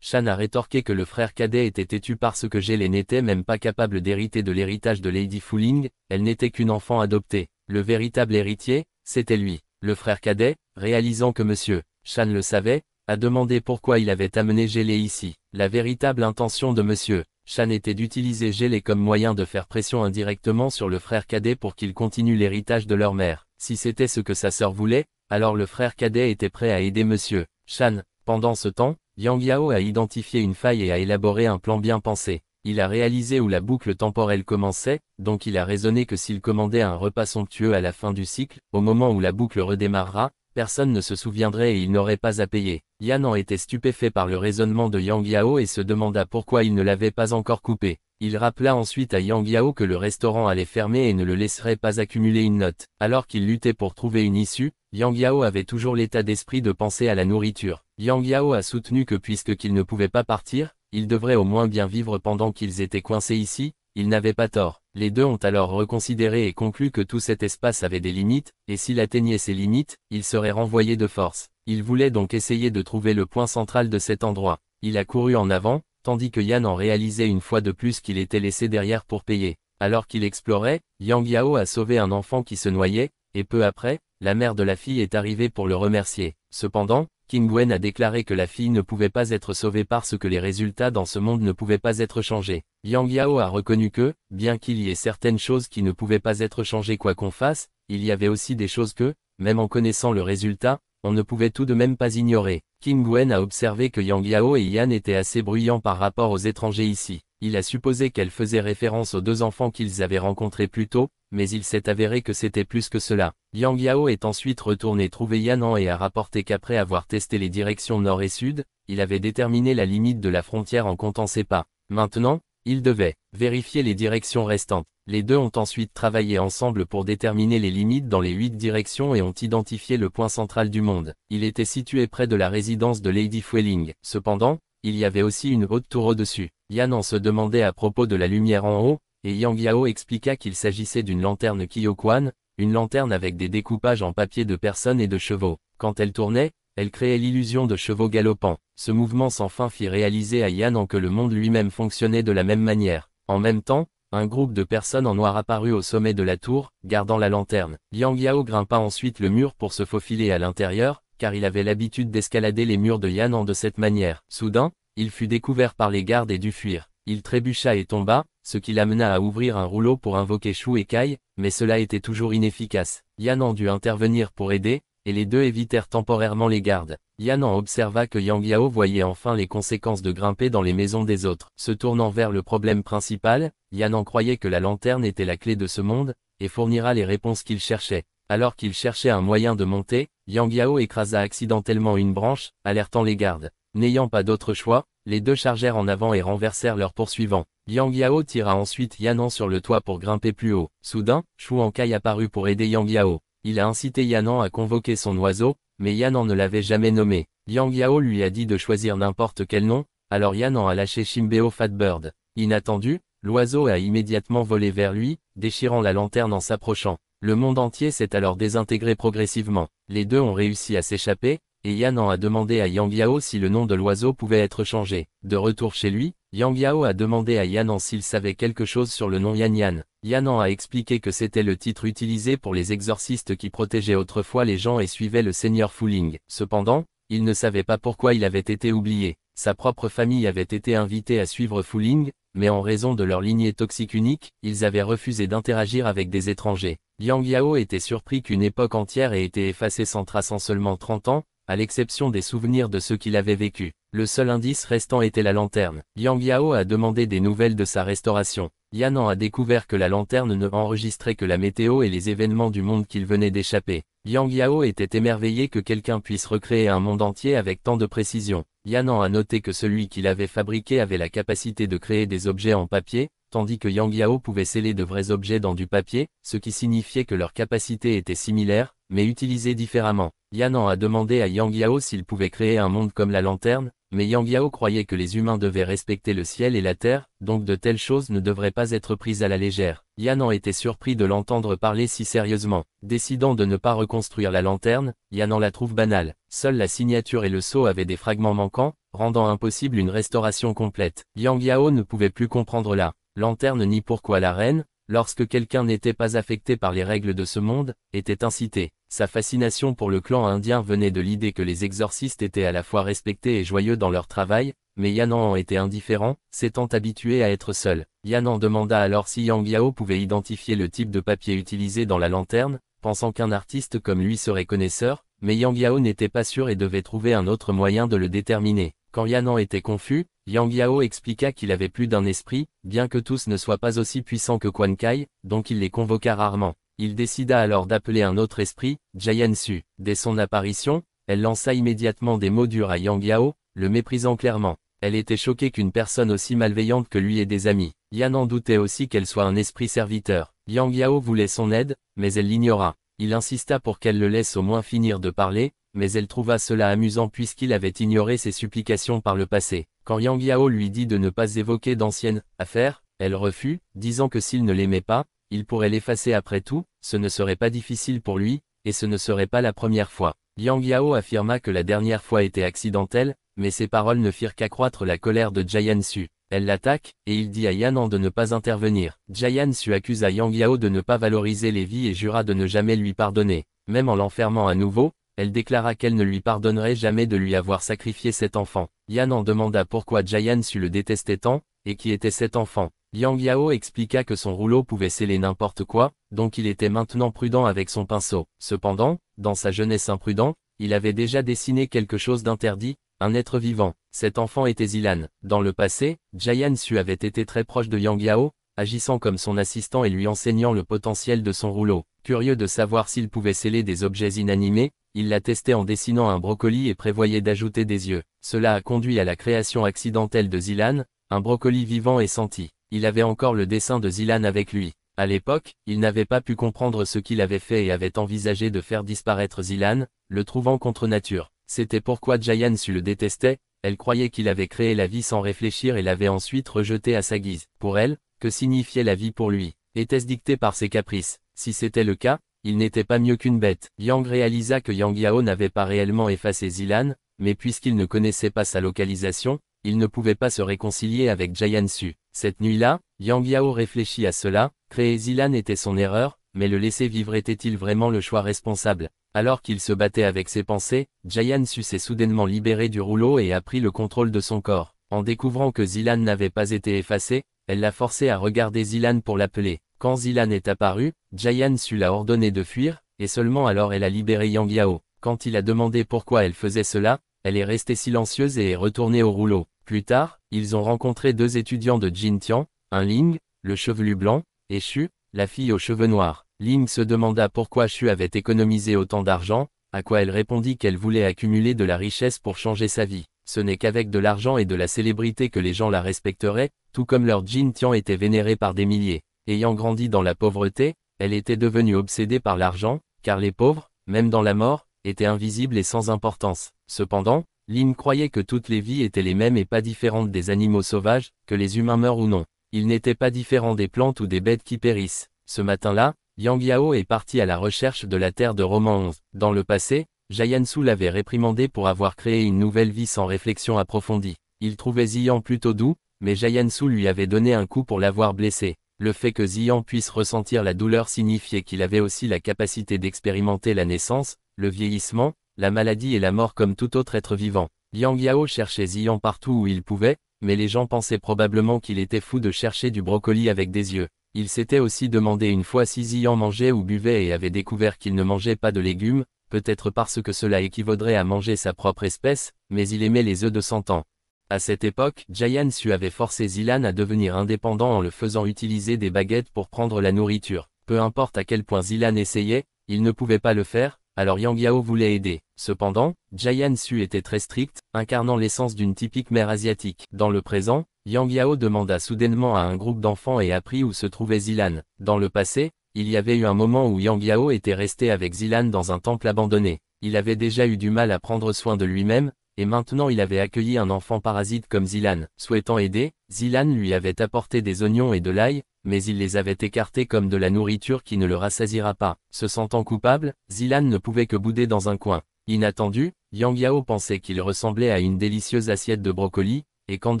Shan a rétorqué que le frère cadet était têtu parce que Gélé n'était même pas capable d'hériter de l'héritage de Lady Fu Ling, elle n'était qu'une enfant adoptée. Le véritable héritier, c'était lui. Le frère cadet, réalisant que Monsieur Shan le savait, a demandé pourquoi il avait amené Gélé ici. La véritable intention de Monsieur Shan était d'utiliser Gélé comme moyen de faire pression indirectement sur le frère cadet pour qu'il continue l'héritage de leur mère. Si c'était ce que sa sœur voulait, alors le frère cadet était prêt à aider Monsieur Shan. Pendant ce temps, Yang Yao a identifié une faille et a élaboré un plan bien pensé. Il a réalisé où la boucle temporelle commençait, donc il a raisonné que s'il commandait un repas somptueux à la fin du cycle, au moment où la boucle redémarrera, personne ne se souviendrait et il n'aurait pas à payer. Yanan était stupéfait par le raisonnement de Yang Yao et se demanda pourquoi il ne l'avait pas encore coupé. Il rappela ensuite à Yang Yao que le restaurant allait fermer et ne le laisserait pas accumuler une note. Alors qu'il luttait pour trouver une issue, Yang Yao avait toujours l'état d'esprit de penser à la nourriture. Yang Yao a soutenu que puisqu'il ne pouvait pas partir, il devrait au moins bien vivre pendant qu'ils étaient coincés ici, il n'avait pas tort. Les deux ont alors reconsidéré et conclu que tout cet espace avait des limites, et s'il atteignait ces limites, il serait renvoyé de force. Il voulait donc essayer de trouver le point central de cet endroit. Il a couru en avant, tandis que Yan en réalisait une fois de plus qu'il était laissé derrière pour payer. Alors qu'il explorait, Yang Yao a sauvé un enfant qui se noyait, et peu après, la mère de la fille est arrivée pour le remercier. Cependant, King Gwen a déclaré que la fille ne pouvait pas être sauvée parce que les résultats dans ce monde ne pouvaient pas être changés. Yang Yao a reconnu que, bien qu'il y ait certaines choses qui ne pouvaient pas être changées quoi qu'on fasse, il y avait aussi des choses que, même en connaissant le résultat, on ne pouvait tout de même pas ignorer. King Gwen a observé que Yang Yao et Yan étaient assez bruyants par rapport aux étrangers ici. Il a supposé qu'elle faisait référence aux deux enfants qu'ils avaient rencontrés plus tôt, mais il s'est avéré que c'était plus que cela. Yang Yao est ensuite retourné trouver Yanan et a rapporté qu'après avoir testé les directions nord et sud, il avait déterminé la limite de la frontière en comptant ses pas. Maintenant, il devait vérifier les directions restantes. Les deux ont ensuite travaillé ensemble pour déterminer les limites dans les 8 directions et ont identifié le point central du monde. Il était situé près de la résidence de Lady Fueling. Cependant, il y avait aussi une haute tour au-dessus. Yanan se demandait à propos de la lumière en haut, et Yang Yao expliqua qu'il s'agissait d'une lanterne Kyokuan, une lanterne avec des découpages en papier de personnes et de chevaux. Quand elle tournait, elle créait l'illusion de chevaux galopants. Ce mouvement sans fin fit réaliser à Yanan que le monde lui-même fonctionnait de la même manière. En même temps, un groupe de personnes en noir apparut au sommet de la tour, gardant la lanterne. Yang Yao grimpa ensuite le mur pour se faufiler à l'intérieur, car il avait l'habitude d'escalader les murs de Yanan de cette manière. Soudain, il fut découvert par les gardes et dut fuir. Il trébucha et tomba, ce qui l'amena à ouvrir un rouleau pour invoquer Shu et Kai, mais cela était toujours inefficace. Yanan dut intervenir pour aider, et les deux évitèrent temporairement les gardes. Yanan observa que Yang Yao voyait enfin les conséquences de grimper dans les maisons des autres. Se tournant vers le problème principal, Yanan croyait que la lanterne était la clé de ce monde, et fournira les réponses qu'il cherchait. Alors qu'il cherchait un moyen de monter, Yang Yao écrasa accidentellement une branche, alertant les gardes. N'ayant pas d'autre choix, les deux chargèrent en avant et renversèrent leurs poursuivants. Yang Yao tira ensuite Yanan sur le toit pour grimper plus haut. Soudain, Shu Kai apparut pour aider Yang Yao. Il a incité Yanan à convoquer son oiseau, mais Yan'an ne l'avait jamais nommé. Yang Yao lui a dit de choisir n'importe quel nom, alors Yan'an a lâché Shimbeo Fatbird. Inattendu, l'oiseau a immédiatement volé vers lui, déchirant la lanterne en s'approchant. Le monde entier s'est alors désintégré progressivement. Les deux ont réussi à s'échapper, et Yan'an a demandé à Yang Yao si le nom de l'oiseau pouvait être changé. De retour chez lui, Yang Yao a demandé à Yan'an s'il savait quelque chose sur le nom Yan Yan. Yan'an a expliqué que c'était le titre utilisé pour les exorcistes qui protégeaient autrefois les gens et suivaient le seigneur Fuling. Cependant, il ne savait pas pourquoi il avait été oublié. Sa propre famille avait été invitée à suivre Fuling, mais en raison de leur lignée toxique unique, ils avaient refusé d'interagir avec des étrangers. Yang Yao était surpris qu'une époque entière ait été effacée sans trace en seulement 30 ans, à l'exception des souvenirs de ceux qu'il avait vécu. Le seul indice restant était la lanterne. Yang Yao a demandé des nouvelles de sa restauration. Yan'an a découvert que la lanterne ne enregistrait que la météo et les événements du monde qu'il venait d'échapper. Yang Yao était émerveillé que quelqu'un puisse recréer un monde entier avec tant de précision. Yan'an a noté que celui qu'il avait fabriqué avait la capacité de créer des objets en papier, tandis que Yang Yao pouvait sceller de vrais objets dans du papier, ce qui signifiait que leurs capacités étaient similaires, mais utilisées différemment. Yan'an a demandé à Yang Yao s'il pouvait créer un monde comme la lanterne, mais Yang Yao croyait que les humains devaient respecter le ciel et la terre, donc de telles choses ne devraient pas être prises à la légère. Yan'an était surpris de l'entendre parler si sérieusement. Décidant de ne pas reconstruire la lanterne, Yan'an la trouve banale. Seule la signature et le sceau avaient des fragments manquants, rendant impossible une restauration complète. Yang Yao ne pouvait plus comprendre la lanterne ni pourquoi la reine, lorsque quelqu'un n'était pas affecté par les règles de ce monde, était incité. Sa fascination pour le clan indien venait de l'idée que les exorcistes étaient à la fois respectés et joyeux dans leur travail, mais Yan'an en était indifférent, s'étant habitué à être seul. Yan'an demanda alors si Yang Yao pouvait identifier le type de papier utilisé dans la lanterne, pensant qu'un artiste comme lui serait connaisseur, mais Yang Yao n'était pas sûr et devait trouver un autre moyen de le déterminer. Quand Yan'an était confus, Yang Yao expliqua qu'il avait plus d'un esprit, bien que tous ne soient pas aussi puissants que Quan Kai, donc il les convoqua rarement. Il décida alors d'appeler un autre esprit, Jiansu. Dès son apparition, elle lança immédiatement des mots durs à Yang Yao, le méprisant clairement. Elle était choquée qu'une personne aussi malveillante que lui ait des amis. Yan'an doutait aussi qu'elle soit un esprit serviteur. Yang Yao voulait son aide, mais elle l'ignora. Il insista pour qu'elle le laisse au moins finir de parler, mais elle trouva cela amusant puisqu'il avait ignoré ses supplications par le passé. Quand Yang Yao lui dit de ne pas évoquer d'anciennes affaires, elle refuse, disant que s'il ne l'aimait pas, il pourrait l'effacer après tout, ce ne serait pas difficile pour lui, et ce ne serait pas la première fois. Yang Yao affirma que la dernière fois était accidentelle, mais ses paroles ne firent qu'accroître la colère de Jiansu. Elle l'attaque, et il dit à Yan'an de ne pas intervenir. Jiansu accusa Yang Yao de ne pas valoriser les vies et jura de ne jamais lui pardonner. Même en l'enfermant à nouveau, elle déclara qu'elle ne lui pardonnerait jamais de lui avoir sacrifié cet enfant. Yan'an demanda pourquoi Jiansu le détestait tant, et qui était cet enfant. Yang Yao expliqua que son rouleau pouvait sceller n'importe quoi, donc il était maintenant prudent avec son pinceau. Cependant, dans sa jeunesse imprudent, il avait déjà dessiné quelque chose d'interdit, un être vivant. Cet enfant était Zilan. Dans le passé, Jiansu avait été très proche de Yang Yao, agissant comme son assistant et lui enseignant le potentiel de son rouleau. Curieux de savoir s'il pouvait sceller des objets inanimés, il l'a testé en dessinant un brocoli et prévoyait d'ajouter des yeux. Cela a conduit à la création accidentelle de Zilan, un brocoli vivant et senti. Il avait encore le dessin de Zilan avec lui. À l'époque, il n'avait pas pu comprendre ce qu'il avait fait et avait envisagé de faire disparaître Zilan, le trouvant contre nature. C'était pourquoi Jiansu le détestait, elle croyait qu'il avait créé la vie sans réfléchir et l'avait ensuite rejeté à sa guise. Pour elle, que signifiait la vie pour lui? Était-ce dicté par ses caprices? Si c'était le cas, il n'était pas mieux qu'une bête. Yang réalisa que Yang Yao n'avait pas réellement effacé Zilan, mais puisqu'il ne connaissait pas sa localisation, il ne pouvait pas se réconcilier avec Jiansu. Cette nuit-là, Yang Yao réfléchit à cela, créer Zilan était son erreur, mais le laisser vivre était-il vraiment le choix responsable? Alors qu'il se battait avec ses pensées, Jiansu s'est soudainement libéré du rouleau et a pris le contrôle de son corps. En découvrant que Zilan n'avait pas été effacé, elle l'a forcé à regarder Zilan pour l'appeler. Quand Zilan est apparu, Jiansu l'a ordonné de fuir, et seulement alors elle a libéré Yang Yao. Quand il a demandé pourquoi elle faisait cela, elle est restée silencieuse et est retournée au rouleau. Plus tard, ils ont rencontré deux étudiants de Jintian, un Ling, le chevelu blanc, et Shu, la fille aux cheveux noirs. Ling se demanda pourquoi Shu avait économisé autant d'argent, à quoi elle répondit qu'elle voulait accumuler de la richesse pour changer sa vie. Ce n'est qu'avec de l'argent et de la célébrité que les gens la respecteraient, tout comme leur Jintian était vénéré par des milliers. Ayant grandi dans la pauvreté, elle était devenue obsédée par l'argent, car les pauvres, même dans la mort, étaient invisibles et sans importance. Cependant, Lin croyait que toutes les vies étaient les mêmes et pas différentes des animaux sauvages, que les humains meurent ou non. Ils n'étaient pas différents des plantes ou des bêtes qui périssent. Ce matin-là, Yang Yao est parti à la recherche de la terre de Roman 11. Dans le passé, Jiansu l'avait réprimandé pour avoir créé une nouvelle vie sans réflexion approfondie. Il trouvait Ziyan plutôt doux, mais Jiansu lui avait donné un coup pour l'avoir blessé. Le fait que Ziyan puisse ressentir la douleur signifiait qu'il avait aussi la capacité d'expérimenter la naissance, le vieillissement, la maladie et la mort comme tout autre être vivant. Yang Yao cherchait Ziyan partout où il pouvait, mais les gens pensaient probablement qu'il était fou de chercher du brocoli avec des yeux. Il s'était aussi demandé une fois si Ziyan mangeait ou buvait et avait découvert qu'il ne mangeait pas de légumes, peut-être parce que cela équivaudrait à manger sa propre espèce, mais il aimait les œufs de 100 ans. À cette époque, Jiansu avait forcé Zilan à devenir indépendant en le faisant utiliser des baguettes pour prendre la nourriture. Peu importe à quel point Zilan essayait, il ne pouvait pas le faire, alors Yang Yao voulait aider. Cependant, Jiansu était très strict, incarnant l'essence d'une typique mère asiatique. Dans le présent, Yang Yao demanda soudainement à un groupe d'enfants et apprit où se trouvait Zilan. Dans le passé, il y avait eu un moment où Yang Yao était resté avec Zilan dans un temple abandonné. Il avait déjà eu du mal à prendre soin de lui-même, et maintenant il avait accueilli un enfant parasite comme Zilan. Souhaitant aider, Zilan lui avait apporté des oignons et de l'ail, mais il les avait écartés comme de la nourriture qui ne le rassasiera pas. Se sentant coupable, Zilan ne pouvait que bouder dans un coin. Inattendu, Yang Yao pensait qu'il ressemblait à une délicieuse assiette de brocoli, et quand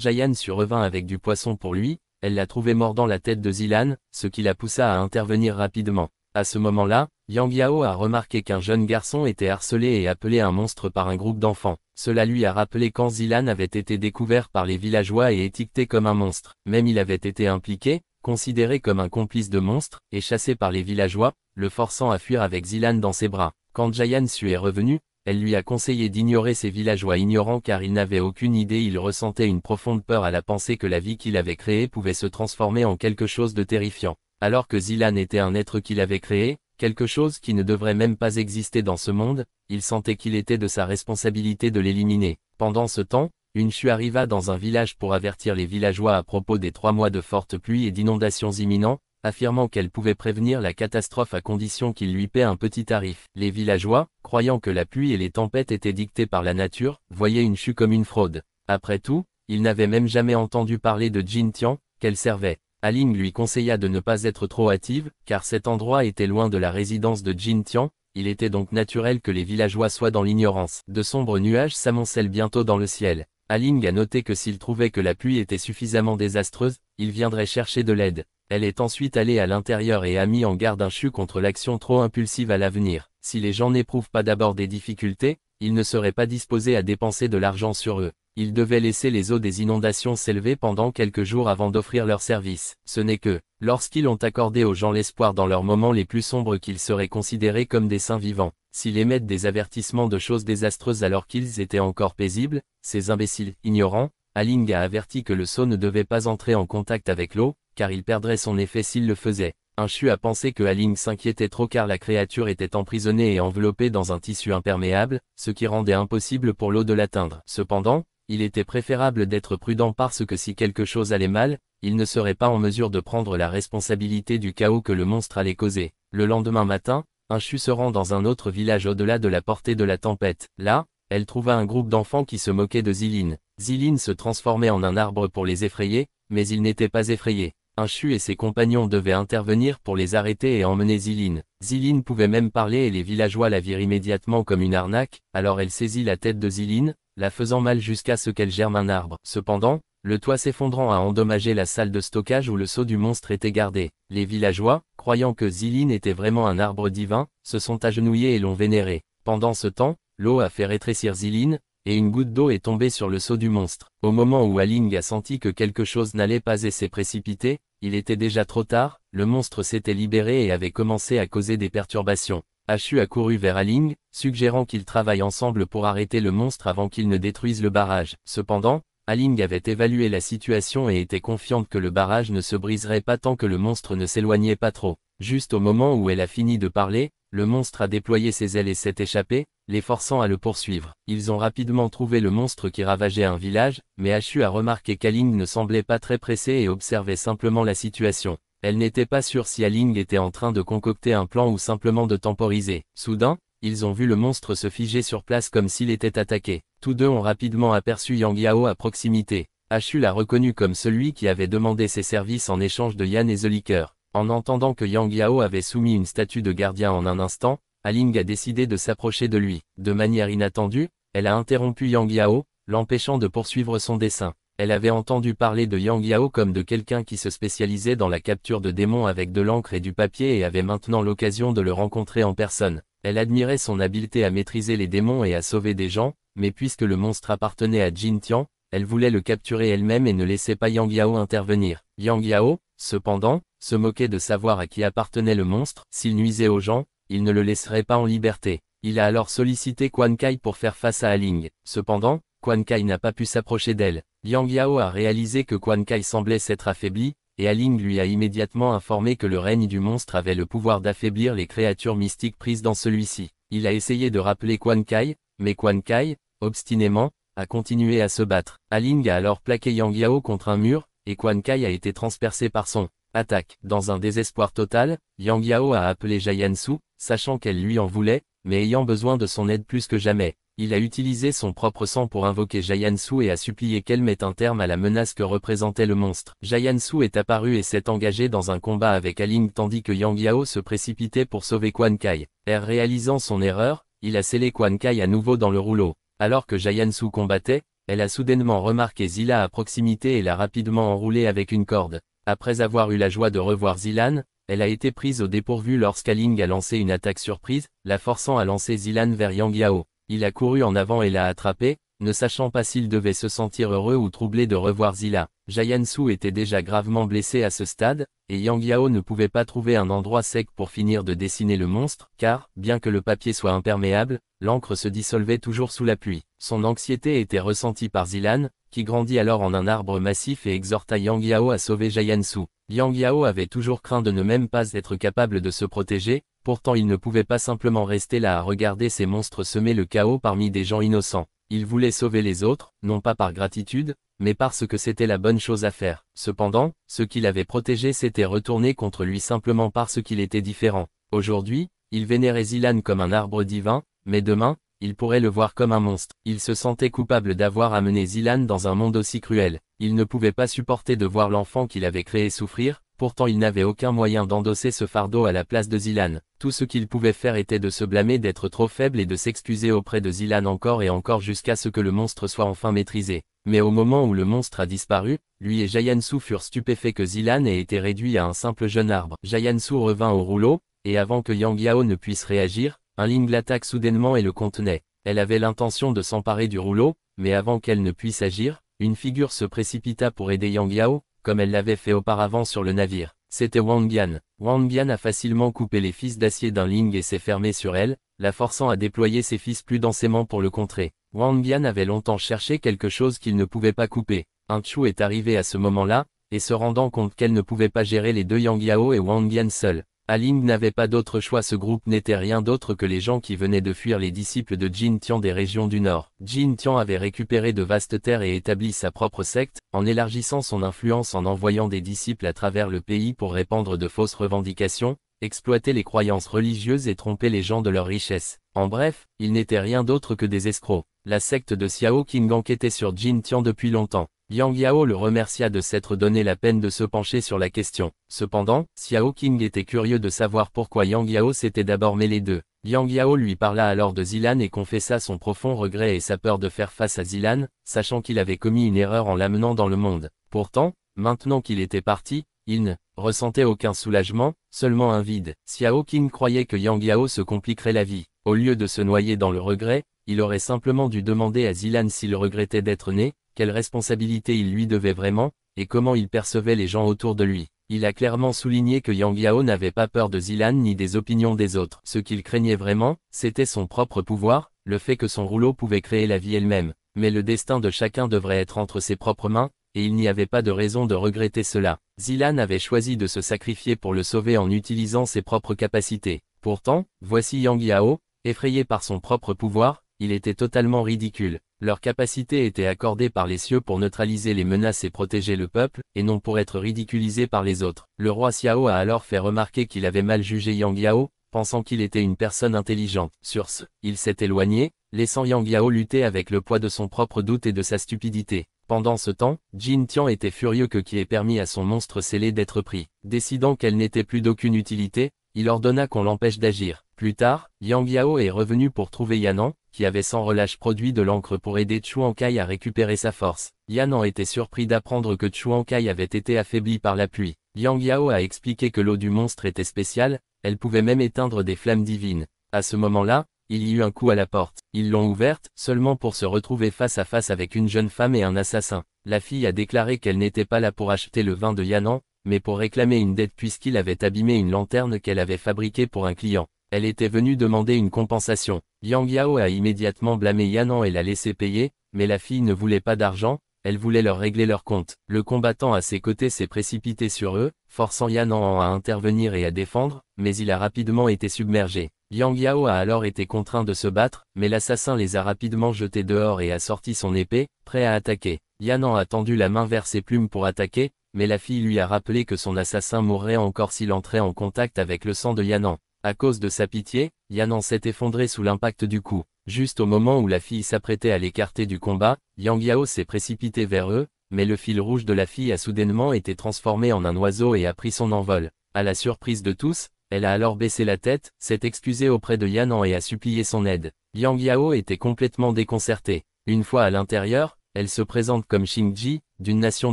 Jiansu revint avec du poisson pour lui, elle l'a trouvé mordant la tête de Zilan, ce qui la poussa à intervenir rapidement. À ce moment-là, Yang Yao a remarqué qu'un jeune garçon était harcelé et appelé un monstre par un groupe d'enfants. Cela lui a rappelé quand Zilan avait été découvert par les villageois et étiqueté comme un monstre. Même il avait été impliqué, considéré comme un complice de monstre, et chassé par les villageois, le forçant à fuir avec Zilan dans ses bras. Quand Jiansu est revenu, elle lui a conseillé d'ignorer ces villageois ignorants car il n'avait aucune idée. Il ressentait une profonde peur à la pensée que la vie qu'il avait créée pouvait se transformer en quelque chose de terrifiant. Alors que Zilan était un être qu'il avait créé, quelque chose qui ne devrait même pas exister dans ce monde, il sentait qu'il était de sa responsabilité de l'éliminer. Pendant ce temps, une Shu arriva dans un village pour avertir les villageois à propos des 3 mois de fortes pluies et d'inondations imminents, affirmant qu'elle pouvait prévenir la catastrophe à condition qu'il lui paie un petit tarif. Les villageois, croyant que la pluie et les tempêtes étaient dictées par la nature, voyaient une Shu comme une fraude. Après tout, ils n'avaient même jamais entendu parler de Jin Tian, qu'elle servait. Aling lui conseilla de ne pas être trop hâtive, car cet endroit était loin de la résidence de Jin Tian, il était donc naturel que les villageois soient dans l'ignorance. De sombres nuages s'amoncellent bientôt dans le ciel. Aling a noté que s'il trouvait que la pluie était suffisamment désastreuse, il viendrait chercher de l'aide. Elle est ensuite allée à l'intérieur et a mis en garde un Shu contre l'action trop impulsive à l'avenir. Si les gens n'éprouvent pas d'abord des difficultés, ils ne seraient pas disposés à dépenser de l'argent sur eux. Ils devaient laisser les eaux des inondations s'élever pendant quelques jours avant d'offrir leur service. Ce n'est que, lorsqu'ils ont accordé aux gens l'espoir dans leurs moments les plus sombres qu'ils seraient considérés comme des saints vivants. S'ils émettent des avertissements de choses désastreuses alors qu'ils étaient encore paisibles, ces imbéciles ignorants, Aling a averti que le seau ne devait pas entrer en contact avec l'eau, car il perdrait son effet s'il le faisait. Un Shu a pensé que Aling s'inquiétait trop car la créature était emprisonnée et enveloppée dans un tissu imperméable, ce qui rendait impossible pour l'eau de l'atteindre. Cependant, il était préférable d'être prudent parce que si quelque chose allait mal, il ne serait pas en mesure de prendre la responsabilité du chaos que le monstre allait causer. Le lendemain matin, un Shu se rend dans un autre village au-delà de la portée de la tempête. Là, elle trouva un groupe d'enfants qui se moquaient de Zilin. Zilin se transformait en un arbre pour les effrayer, mais il n'était pas effrayé. Un Shu et ses compagnons devaient intervenir pour les arrêter et emmener Zilin. Zilin pouvait même parler et les villageois la virent immédiatement comme une arnaque, alors elle saisit la tête de Zilin, la faisant mal jusqu'à ce qu'elle germe un arbre. Cependant, le toit s'effondrant a endommagé la salle de stockage où le sceau du monstre était gardé. Les villageois, croyant que Zilin était vraiment un arbre divin, se sont agenouillés et l'ont vénéré. Pendant ce temps, l'eau a fait rétrécir Zilin, et une goutte d'eau est tombée sur le seau du monstre. Au moment où Aling a senti que quelque chose n'allait pas et s'est précipité, il était déjà trop tard, le monstre s'était libéré et avait commencé à causer des perturbations. Shu a couru vers Aling, suggérant qu'ils travaillent ensemble pour arrêter le monstre avant qu'il ne détruise le barrage. Cependant, Aling avait évalué la situation et était confiante que le barrage ne se briserait pas tant que le monstre ne s'éloignait pas trop. Juste au moment où elle a fini de parler, le monstre a déployé ses ailes et s'est échappé, les forçant à le poursuivre. Ils ont rapidement trouvé le monstre qui ravageait un village, mais Shu a remarqué qu'Aling ne semblait pas très pressée et observait simplement la situation. Elle n'était pas sûre si Aling était en train de concocter un plan ou simplement de temporiser. Soudain, ils ont vu le monstre se figer sur place comme s'il était attaqué. Tous deux ont rapidement aperçu Yang Yao à proximité. Achu l'a reconnu comme celui qui avait demandé ses services en échange de Yan et The Liquor. En entendant que Yang Yao avait soumis une statue de gardien en un instant, Aling a décidé de s'approcher de lui. De manière inattendue, elle a interrompu Yang Yao, l'empêchant de poursuivre son dessein. Elle avait entendu parler de Yang Yao comme de quelqu'un qui se spécialisait dans la capture de démons avec de l'encre et du papier et avait maintenant l'occasion de le rencontrer en personne. Elle admirait son habileté à maîtriser les démons et à sauver des gens, mais puisque le monstre appartenait à Jin Tian, elle voulait le capturer elle-même et ne laissait pas Yang Yao intervenir. Yang Yao, cependant, se moquait de savoir à qui appartenait le monstre. S'il nuisait aux gens, il ne le laisserait pas en liberté. Il a alors sollicité Quan Kai pour faire face à Aling. Cependant, Quan Kai n'a pas pu s'approcher d'elle. Yang Yao a réalisé que Quan Kai semblait s'être affaibli, et Aling lui a immédiatement informé que le règne du monstre avait le pouvoir d'affaiblir les créatures mystiques prises dans celui-ci. Il a essayé de rappeler Quan Kai, mais Quan Kai, obstinément, a continué à se battre. Aling a alors plaqué Yang Yao contre un mur, et Quan Kai a été transpercé par son attaque. Dans un désespoir total, Yang Yao a appelé Jayansu, sachant qu'elle lui en voulait, mais ayant besoin de son aide plus que jamais. Il a utilisé son propre sang pour invoquer Jayansu et a supplié qu'elle mette un terme à la menace que représentait le monstre. Jayansu est apparu et s'est engagé dans un combat avec Aling tandis que Yang Yao se précipitait pour sauver Quan Kai. Réalisant son erreur, il a scellé Quan Kai à nouveau dans le rouleau. Alors que Jayansu combattait, elle a soudainement remarqué Zila à proximité et l'a rapidement enroulé avec une corde. Après avoir eu la joie de revoir Zilan, elle a été prise au dépourvu lorsqu'Aling a lancé une attaque surprise, la forçant à lancer Zilan vers Yang Yao. Il a couru en avant et l'a attrapé, ne sachant pas s'il devait se sentir heureux ou troublé de revoir Zila. Jayansu était déjà gravement blessé à ce stade, et Yang Yao ne pouvait pas trouver un endroit sec pour finir de dessiner le monstre, car, bien que le papier soit imperméable, l'encre se dissolvait toujours sous la pluie. Son anxiété était ressentie par Zilan, qui grandit alors en un arbre massif et exhorta Yang Yao à sauver Jayansu. Yang Yao avait toujours craint de ne même pas être capable de se protéger, pourtant il ne pouvait pas simplement rester là à regarder ces monstres semer le chaos parmi des gens innocents. Il voulait sauver les autres, non pas par gratitude, mais parce que c'était la bonne chose à faire. Cependant, ceux qui l'avaient protégé s'étaient retournés contre lui simplement parce qu'il était différent. Aujourd'hui, il vénérait Zilan comme un arbre divin, mais demain, il pourrait le voir comme un monstre. Il se sentait coupable d'avoir amené Zilan dans un monde aussi cruel. Il ne pouvait pas supporter de voir l'enfant qu'il avait créé souffrir, pourtant il n'avait aucun moyen d'endosser ce fardeau à la place de Zilan. Tout ce qu'il pouvait faire était de se blâmer d'être trop faible et de s'excuser auprès de Zilan encore et encore jusqu'à ce que le monstre soit enfin maîtrisé. Mais au moment où le monstre a disparu, lui et Jayansu furent stupéfaits que Zilan ait été réduit à un simple jeune arbre. Jayansu revint au rouleau, et avant que Yang Yao ne puisse réagir, Aling l'attaque soudainement et le contenait. Elle avait l'intention de s'emparer du rouleau, mais avant qu'elle ne puisse agir, une figure se précipita pour aider Yang Yao, comme elle l'avait fait auparavant sur le navire. C'était Wang Bian. Wang Bian a facilement coupé les fils d'acier d'Aling et s'est fermé sur elle, la forçant à déployer ses fils plus densément pour le contrer. Wang Bian avait longtemps cherché quelque chose qu'il ne pouvait pas couper. Un Chu est arrivé à ce moment-là, et se rendant compte qu'elle ne pouvait pas gérer les deux Yang Yao et Wang Bian seuls. Aling n'avait pas d'autre choix. Ce groupe n'était rien d'autre que les gens qui venaient de fuir les disciples de Jin Tian des régions du Nord. Jin Tian avait récupéré de vastes terres et établi sa propre secte, en élargissant son influence en envoyant des disciples à travers le pays pour répandre de fausses revendications, exploiter les croyances religieuses et tromper les gens de leurs richesses. En bref, ils n'étaient rien d'autre que des escrocs. La secte de Xiao Qing enquêtait sur Jin Tian depuis longtemps. Yang Yao le remercia de s'être donné la peine de se pencher sur la question. Cependant, Xiao Qing était curieux de savoir pourquoi Yang Yao s'était d'abord mêlé d'eux. Yang Yao lui parla alors de Zilan et confessa son profond regret et sa peur de faire face à Zilan, sachant qu'il avait commis une erreur en l'amenant dans le monde. Pourtant, maintenant qu'il était parti, il ne ressentait aucun soulagement, seulement un vide. Xiao Qing croyait que Yang Yao se compliquerait la vie. Au lieu de se noyer dans le regret, il aurait simplement dû demander à Zilan s'il regrettait d'être né, quelle responsabilité il lui devait vraiment, et comment il percevait les gens autour de lui. Il a clairement souligné que Yang Yao n'avait pas peur de Zilan ni des opinions des autres. Ce qu'il craignait vraiment, c'était son propre pouvoir, le fait que son rouleau pouvait créer la vie elle-même. Mais le destin de chacun devrait être entre ses propres mains, et il n'y avait pas de raison de regretter cela. Zilan avait choisi de se sacrifier pour le sauver en utilisant ses propres capacités. Pourtant, voici Yang Yao, effrayé par son propre pouvoir, il était totalement ridicule. Leur capacité était accordée par les cieux pour neutraliser les menaces et protéger le peuple, et non pour être ridiculisé par les autres. Le roi Xiao a alors fait remarquer qu'il avait mal jugé Yang Yao, pensant qu'il était une personne intelligente. Sur ce, il s'est éloigné, laissant Yang Yao lutter avec le poids de son propre doute et de sa stupidité. Pendant ce temps, Jin Tian était furieux que qui ait permis à son monstre scellé d'être pris. Décidant qu'elle n'était plus d'aucune utilité, il ordonna qu'on l'empêche d'agir. Plus tard, Yang Yao est revenu pour trouver Yanan, qui avait sans relâche produit de l'encre pour aider Chuan Kai à récupérer sa force. Yanan était surpris d'apprendre que Chuan Kai avait été affaibli par la pluie. Yang Yao a expliqué que l'eau du monstre était spéciale, elle pouvait même éteindre des flammes divines. À ce moment-là, il y eut un coup à la porte. Ils l'ont ouverte, seulement pour se retrouver face à face avec une jeune femme et un assassin. La fille a déclaré qu'elle n'était pas là pour acheter le vin de Yanan, mais pour réclamer une dette puisqu'il avait abîmé une lanterne qu'elle avait fabriquée pour un client. Elle était venue demander une compensation. Yang Yao a immédiatement blâmé Yanan et l'a laissé payer, mais la fille ne voulait pas d'argent, elle voulait leur régler leur compte. Le combattant à ses côtés s'est précipité sur eux, forçant Yanan à intervenir et à défendre, mais il a rapidement été submergé. Yang Yao a alors été contraint de se battre, mais l'assassin les a rapidement jetés dehors et a sorti son épée, prêt à attaquer. Yanan a tendu la main vers ses plumes pour attaquer, mais la fille lui a rappelé que son assassin mourrait encore s'il entrait en contact avec le sang de Yanan. À cause de sa pitié, Yanan s'est effondré sous l'impact du coup. Juste au moment où la fille s'apprêtait à l'écarter du combat, Yang Yao s'est précipité vers eux, mais le fil rouge de la fille a soudainement été transformé en un oiseau et a pris son envol. À la surprise de tous, elle a alors baissé la tête, s'est excusée auprès de Yanan et a supplié son aide. Yang Yao était complètement déconcertée. Une fois à l'intérieur, elle se présente comme Xingji, d'une nation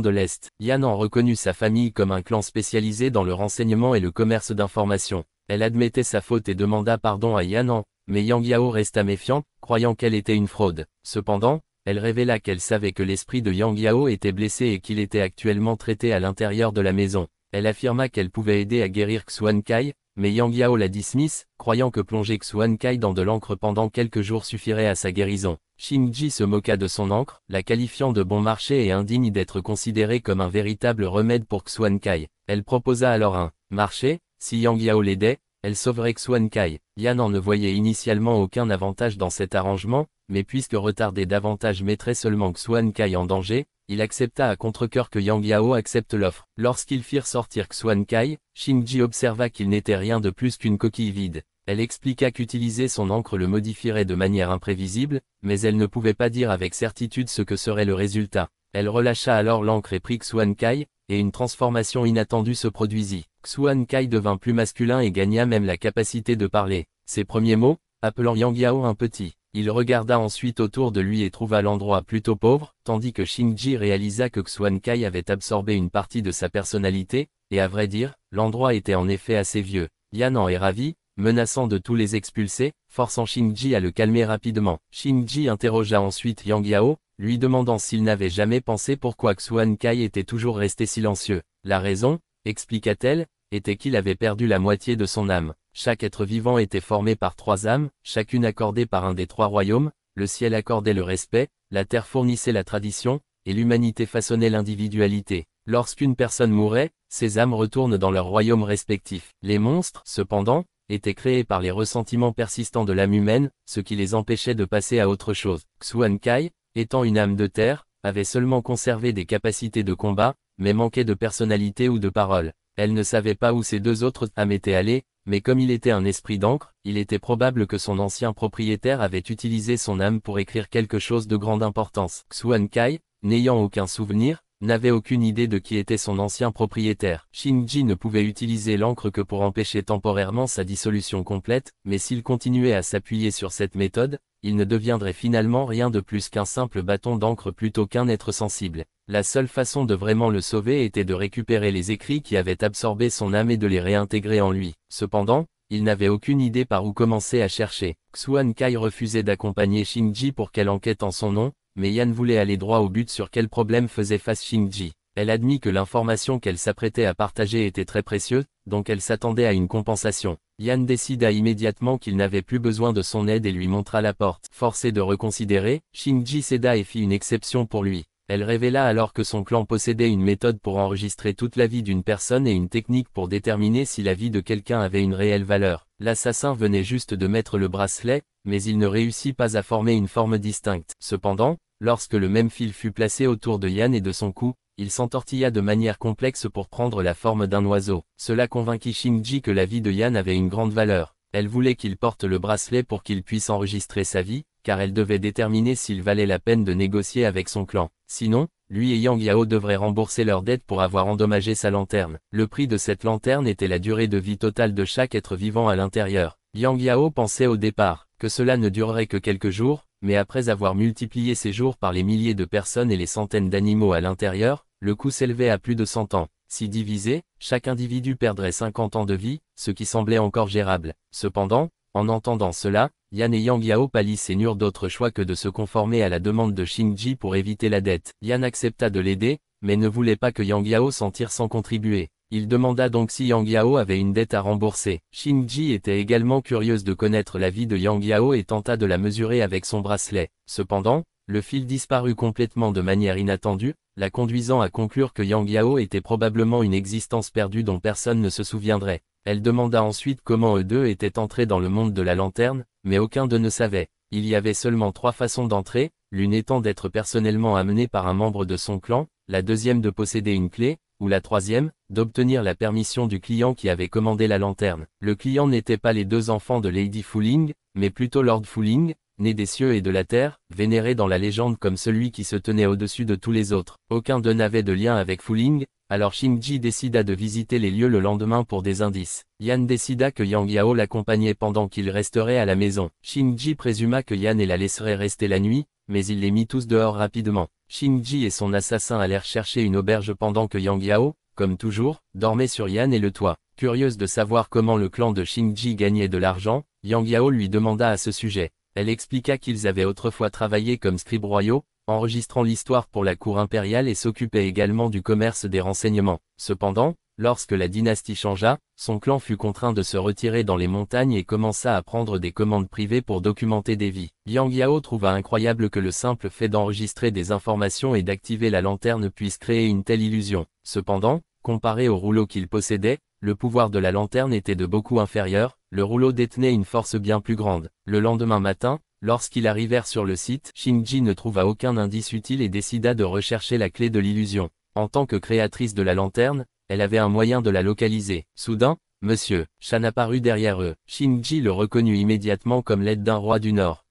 de l'Est. Yanan reconnut sa famille comme un clan spécialisé dans le renseignement et le commerce d'informations. Elle admettait sa faute et demanda pardon à Yanan, mais Yang Yao resta méfiante, croyant qu'elle était une fraude. Cependant, elle révéla qu'elle savait que l'esprit de Yang Yao était blessé et qu'il était actuellement traité à l'intérieur de la maison. Elle affirma qu'elle pouvait aider à guérir Xuan Kai, mais Yang Yao la dismisse, croyant que plonger Xuan Kai dans de l'encre pendant quelques jours suffirait à sa guérison. Xingji se moqua de son encre, la qualifiant de bon marché et indigne d'être considérée comme un véritable remède pour Xuan Kai. Elle proposa alors un marché, si Yang Yao l'aidait, elle sauverait Xuan Kai. Yanan ne voyait initialement aucun avantage dans cet arrangement, mais puisque retarder davantage mettrait seulement Xuan Kai en danger, il accepta à contre-cœur que Yang Yao accepte l'offre. Lorsqu'ils firent sortir Xuan Kai, Xingji observa qu'il n'était rien de plus qu'une coquille vide. Elle expliqua qu'utiliser son encre le modifierait de manière imprévisible, mais elle ne pouvait pas dire avec certitude ce que serait le résultat. Elle relâcha alors l'encre et prit Xuan Kai, et une transformation inattendue se produisit. Xuan Kai devint plus masculin et gagna même la capacité de parler. Ses premiers mots, appelant Yang Yao un petit. Il regarda ensuite autour de lui et trouva l'endroit plutôt pauvre, tandis que Xingji réalisa que Xuan Kai avait absorbé une partie de sa personnalité, et à vrai dire, l'endroit était en effet assez vieux. Yanan est ravi, menaçant de tous les expulser, forçant Xingji à le calmer rapidement. Xingji interrogea ensuite Yang Yao, lui demandant s'il n'avait jamais pensé pourquoi Xuan Kai était toujours resté silencieux. La raison, expliqua-t-elle, était qu'il avait perdu la moitié de son âme. Chaque être vivant était formé par 3 âmes, chacune accordée par un des 3 royaumes, le ciel accordait le respect, la terre fournissait la tradition, et l'humanité façonnait l'individualité. Lorsqu'une personne mourait, ces âmes retournent dans leurs royaumes respectifs. Les monstres, cependant, étaient créés par les ressentiments persistants de l'âme humaine, ce qui les empêchait de passer à autre chose. Xuan Kai, étant une âme de terre, avait seulement conservé des capacités de combat, mais manquait de personnalité ou de parole. Elle ne savait pas où ces 2 autres âmes étaient allées, mais comme il était un esprit d'encre, il était probable que son ancien propriétaire avait utilisé son âme pour écrire quelque chose de grande importance. Xuan Kai, n'ayant aucun souvenir, n'avait aucune idée de qui était son ancien propriétaire. Xingji ne pouvait utiliser l'encre que pour empêcher temporairement sa dissolution complète, mais s'il continuait à s'appuyer sur cette méthode, il ne deviendrait finalement rien de plus qu'un simple bâton d'encre plutôt qu'un être sensible. La seule façon de vraiment le sauver était de récupérer les écrits qui avaient absorbé son âme et de les réintégrer en lui. Cependant, il n'avait aucune idée par où commencer à chercher. Xuan Kai refusait d'accompagner Xingji pour qu'elle enquête en son nom, mais Yan voulait aller droit au but sur quel problème faisait face Xingji. Elle admit que l'information qu'elle s'apprêtait à partager était très précieuse, donc elle s'attendait à une compensation. Yan décida immédiatement qu'il n'avait plus besoin de son aide et lui montra la porte. Forcé de reconsidérer, Xingji céda et fit une exception pour lui. Elle révéla alors que son clan possédait une méthode pour enregistrer toute la vie d'une personne et une technique pour déterminer si la vie de quelqu'un avait une réelle valeur. L'assassin venait juste de mettre le bracelet, mais il ne réussit pas à former une forme distincte. Cependant, lorsque le même fil fut placé autour de Yan et de son cou, il s'entortilla de manière complexe pour prendre la forme d'un oiseau. Cela convainquit Xingji que la vie de Yan avait une grande valeur. Elle voulait qu'il porte le bracelet pour qu'il puisse enregistrer sa vie, car elle devait déterminer s'il valait la peine de négocier avec son clan. Sinon, lui et Yang Yao devraient rembourser leurs dettes pour avoir endommagé sa lanterne. Le prix de cette lanterne était la durée de vie totale de chaque être vivant à l'intérieur. Yang Yao pensait au départ que cela ne durerait que quelques jours, mais après avoir multiplié ces jours par les milliers de personnes et les centaines d'animaux à l'intérieur, le coût s'élevait à plus de 100 ans. Si divisé, chaque individu perdrait 50 ans de vie, ce qui semblait encore gérable. Cependant, en entendant cela, Yan et Yang Yao pâlissent et n'eurent d'autre choix que de se conformer à la demande de Xingji pour éviter la dette. Yan accepta de l'aider, mais ne voulait pas que Yang Yao s'en tire sans contribuer. Il demanda donc si Yang Yao avait une dette à rembourser. Xingji était également curieuse de connaître la vie de Yang Yao et tenta de la mesurer avec son bracelet. Cependant, le fil disparut complètement de manière inattendue, la conduisant à conclure que Yang Yao était probablement une existence perdue dont personne ne se souviendrait. Elle demanda ensuite comment eux deux étaient entrés dans le monde de la lanterne, mais aucun d'eux ne savait. Il y avait seulement 3 façons d'entrer, l'une étant d'être personnellement amené par un membre de son clan, la deuxième de posséder une clé, ou la troisième, d'obtenir la permission du client qui avait commandé la lanterne. Le client n'était pas les 2 enfants de Lady Fuling, mais plutôt Lord Fuling, né des cieux et de la terre, vénéré dans la légende comme celui qui se tenait au-dessus de tous les autres. Aucun d'eux n'avait de lien avec Fuling, alors Xingji décida de visiter les lieux le lendemain pour des indices. Yan décida que Yang Yao l'accompagnait pendant qu'il resterait à la maison. Xingji présuma que Yan et la laisserait rester la nuit, mais il les mit tous dehors rapidement. Xingji et son assassin allèrent chercher une auberge pendant que Yang Yao, comme toujours, dormait sur Yan et le toit. Curieuse de savoir comment le clan de Xingji gagnait de l'argent, Yang Yao lui demanda à ce sujet. Elle expliqua qu'ils avaient autrefois travaillé comme scribes royaux, enregistrant l'histoire pour la cour impériale et s'occupaient également du commerce des renseignements. Cependant, lorsque la dynastie changea, son clan fut contraint de se retirer dans les montagnes et commença à prendre des commandes privées pour documenter des vies. Yang Yao trouva incroyable que le simple fait d'enregistrer des informations et d'activer la lanterne puisse créer une telle illusion. Cependant, comparé au rouleau qu'il possédait, le pouvoir de la lanterne était de beaucoup inférieur, le rouleau détenait une force bien plus grande. Le lendemain matin, lorsqu'ils arrivèrent sur le site, Xingji ne trouva aucun indice utile et décida de rechercher la clé de l'illusion. En tant que créatrice de la lanterne, elle avait un moyen de la localiser. Soudain, Monsieur Shan apparut derrière eux. Xingji le reconnut immédiatement comme l'aide d'un roi du Nord.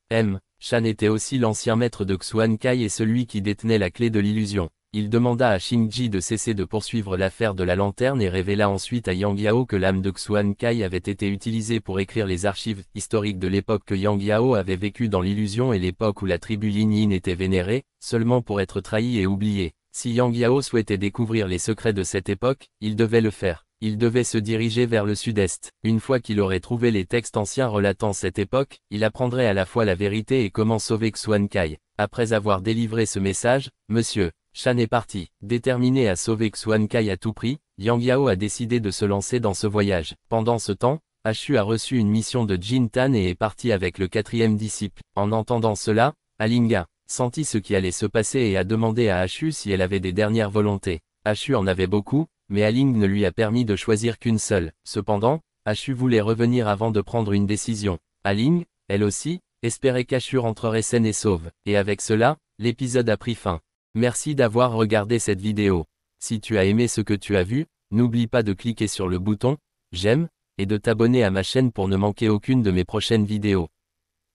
Shan était aussi l'ancien maître de Xuan Kai et celui qui détenait la clé de l'illusion. Il demanda à Xingji de cesser de poursuivre l'affaire de la lanterne et révéla ensuite à Yang Yao que l'âme de Xuan Kai avait été utilisée pour écrire les archives historiques de l'époque que Yang Yao avait vécu dans l'illusion et l'époque où la tribu Yin Yin était vénérée, seulement pour être trahie et oubliée. Si Yang Yao souhaitait découvrir les secrets de cette époque, il devait le faire. Il devait se diriger vers le sud-est. Une fois qu'il aurait trouvé les textes anciens relatant cette époque, il apprendrait à la fois la vérité et comment sauver Xuan Kai. Après avoir délivré ce message, Monsieur Shan est parti. Déterminé à sauver Xuan Kai à tout prix, Yang Yao a décidé de se lancer dans ce voyage. Pendant ce temps, Ashu a reçu une mission de Jin Tan et est parti avec le 4e disciple. En entendant cela, Alinga sentit ce qui allait se passer et a demandé à Ashu si elle avait des dernières volontés. Ashu en avait beaucoup, mais Aling ne lui a permis de choisir qu'une seule. Cependant, Ashu voulait revenir avant de prendre une décision. Aling, elle aussi, espérait qu'Ashu rentrerait saine et sauve. Et avec cela, l'épisode a pris fin. Merci d'avoir regardé cette vidéo. Si tu as aimé ce que tu as vu, n'oublie pas de cliquer sur le bouton « J'aime » et de t'abonner à ma chaîne pour ne manquer aucune de mes prochaines vidéos.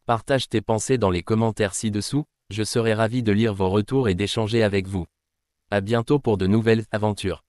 Partage tes pensées dans les commentaires ci-dessous, je serai ravi de lire vos retours et d'échanger avec vous. À bientôt pour de nouvelles aventures.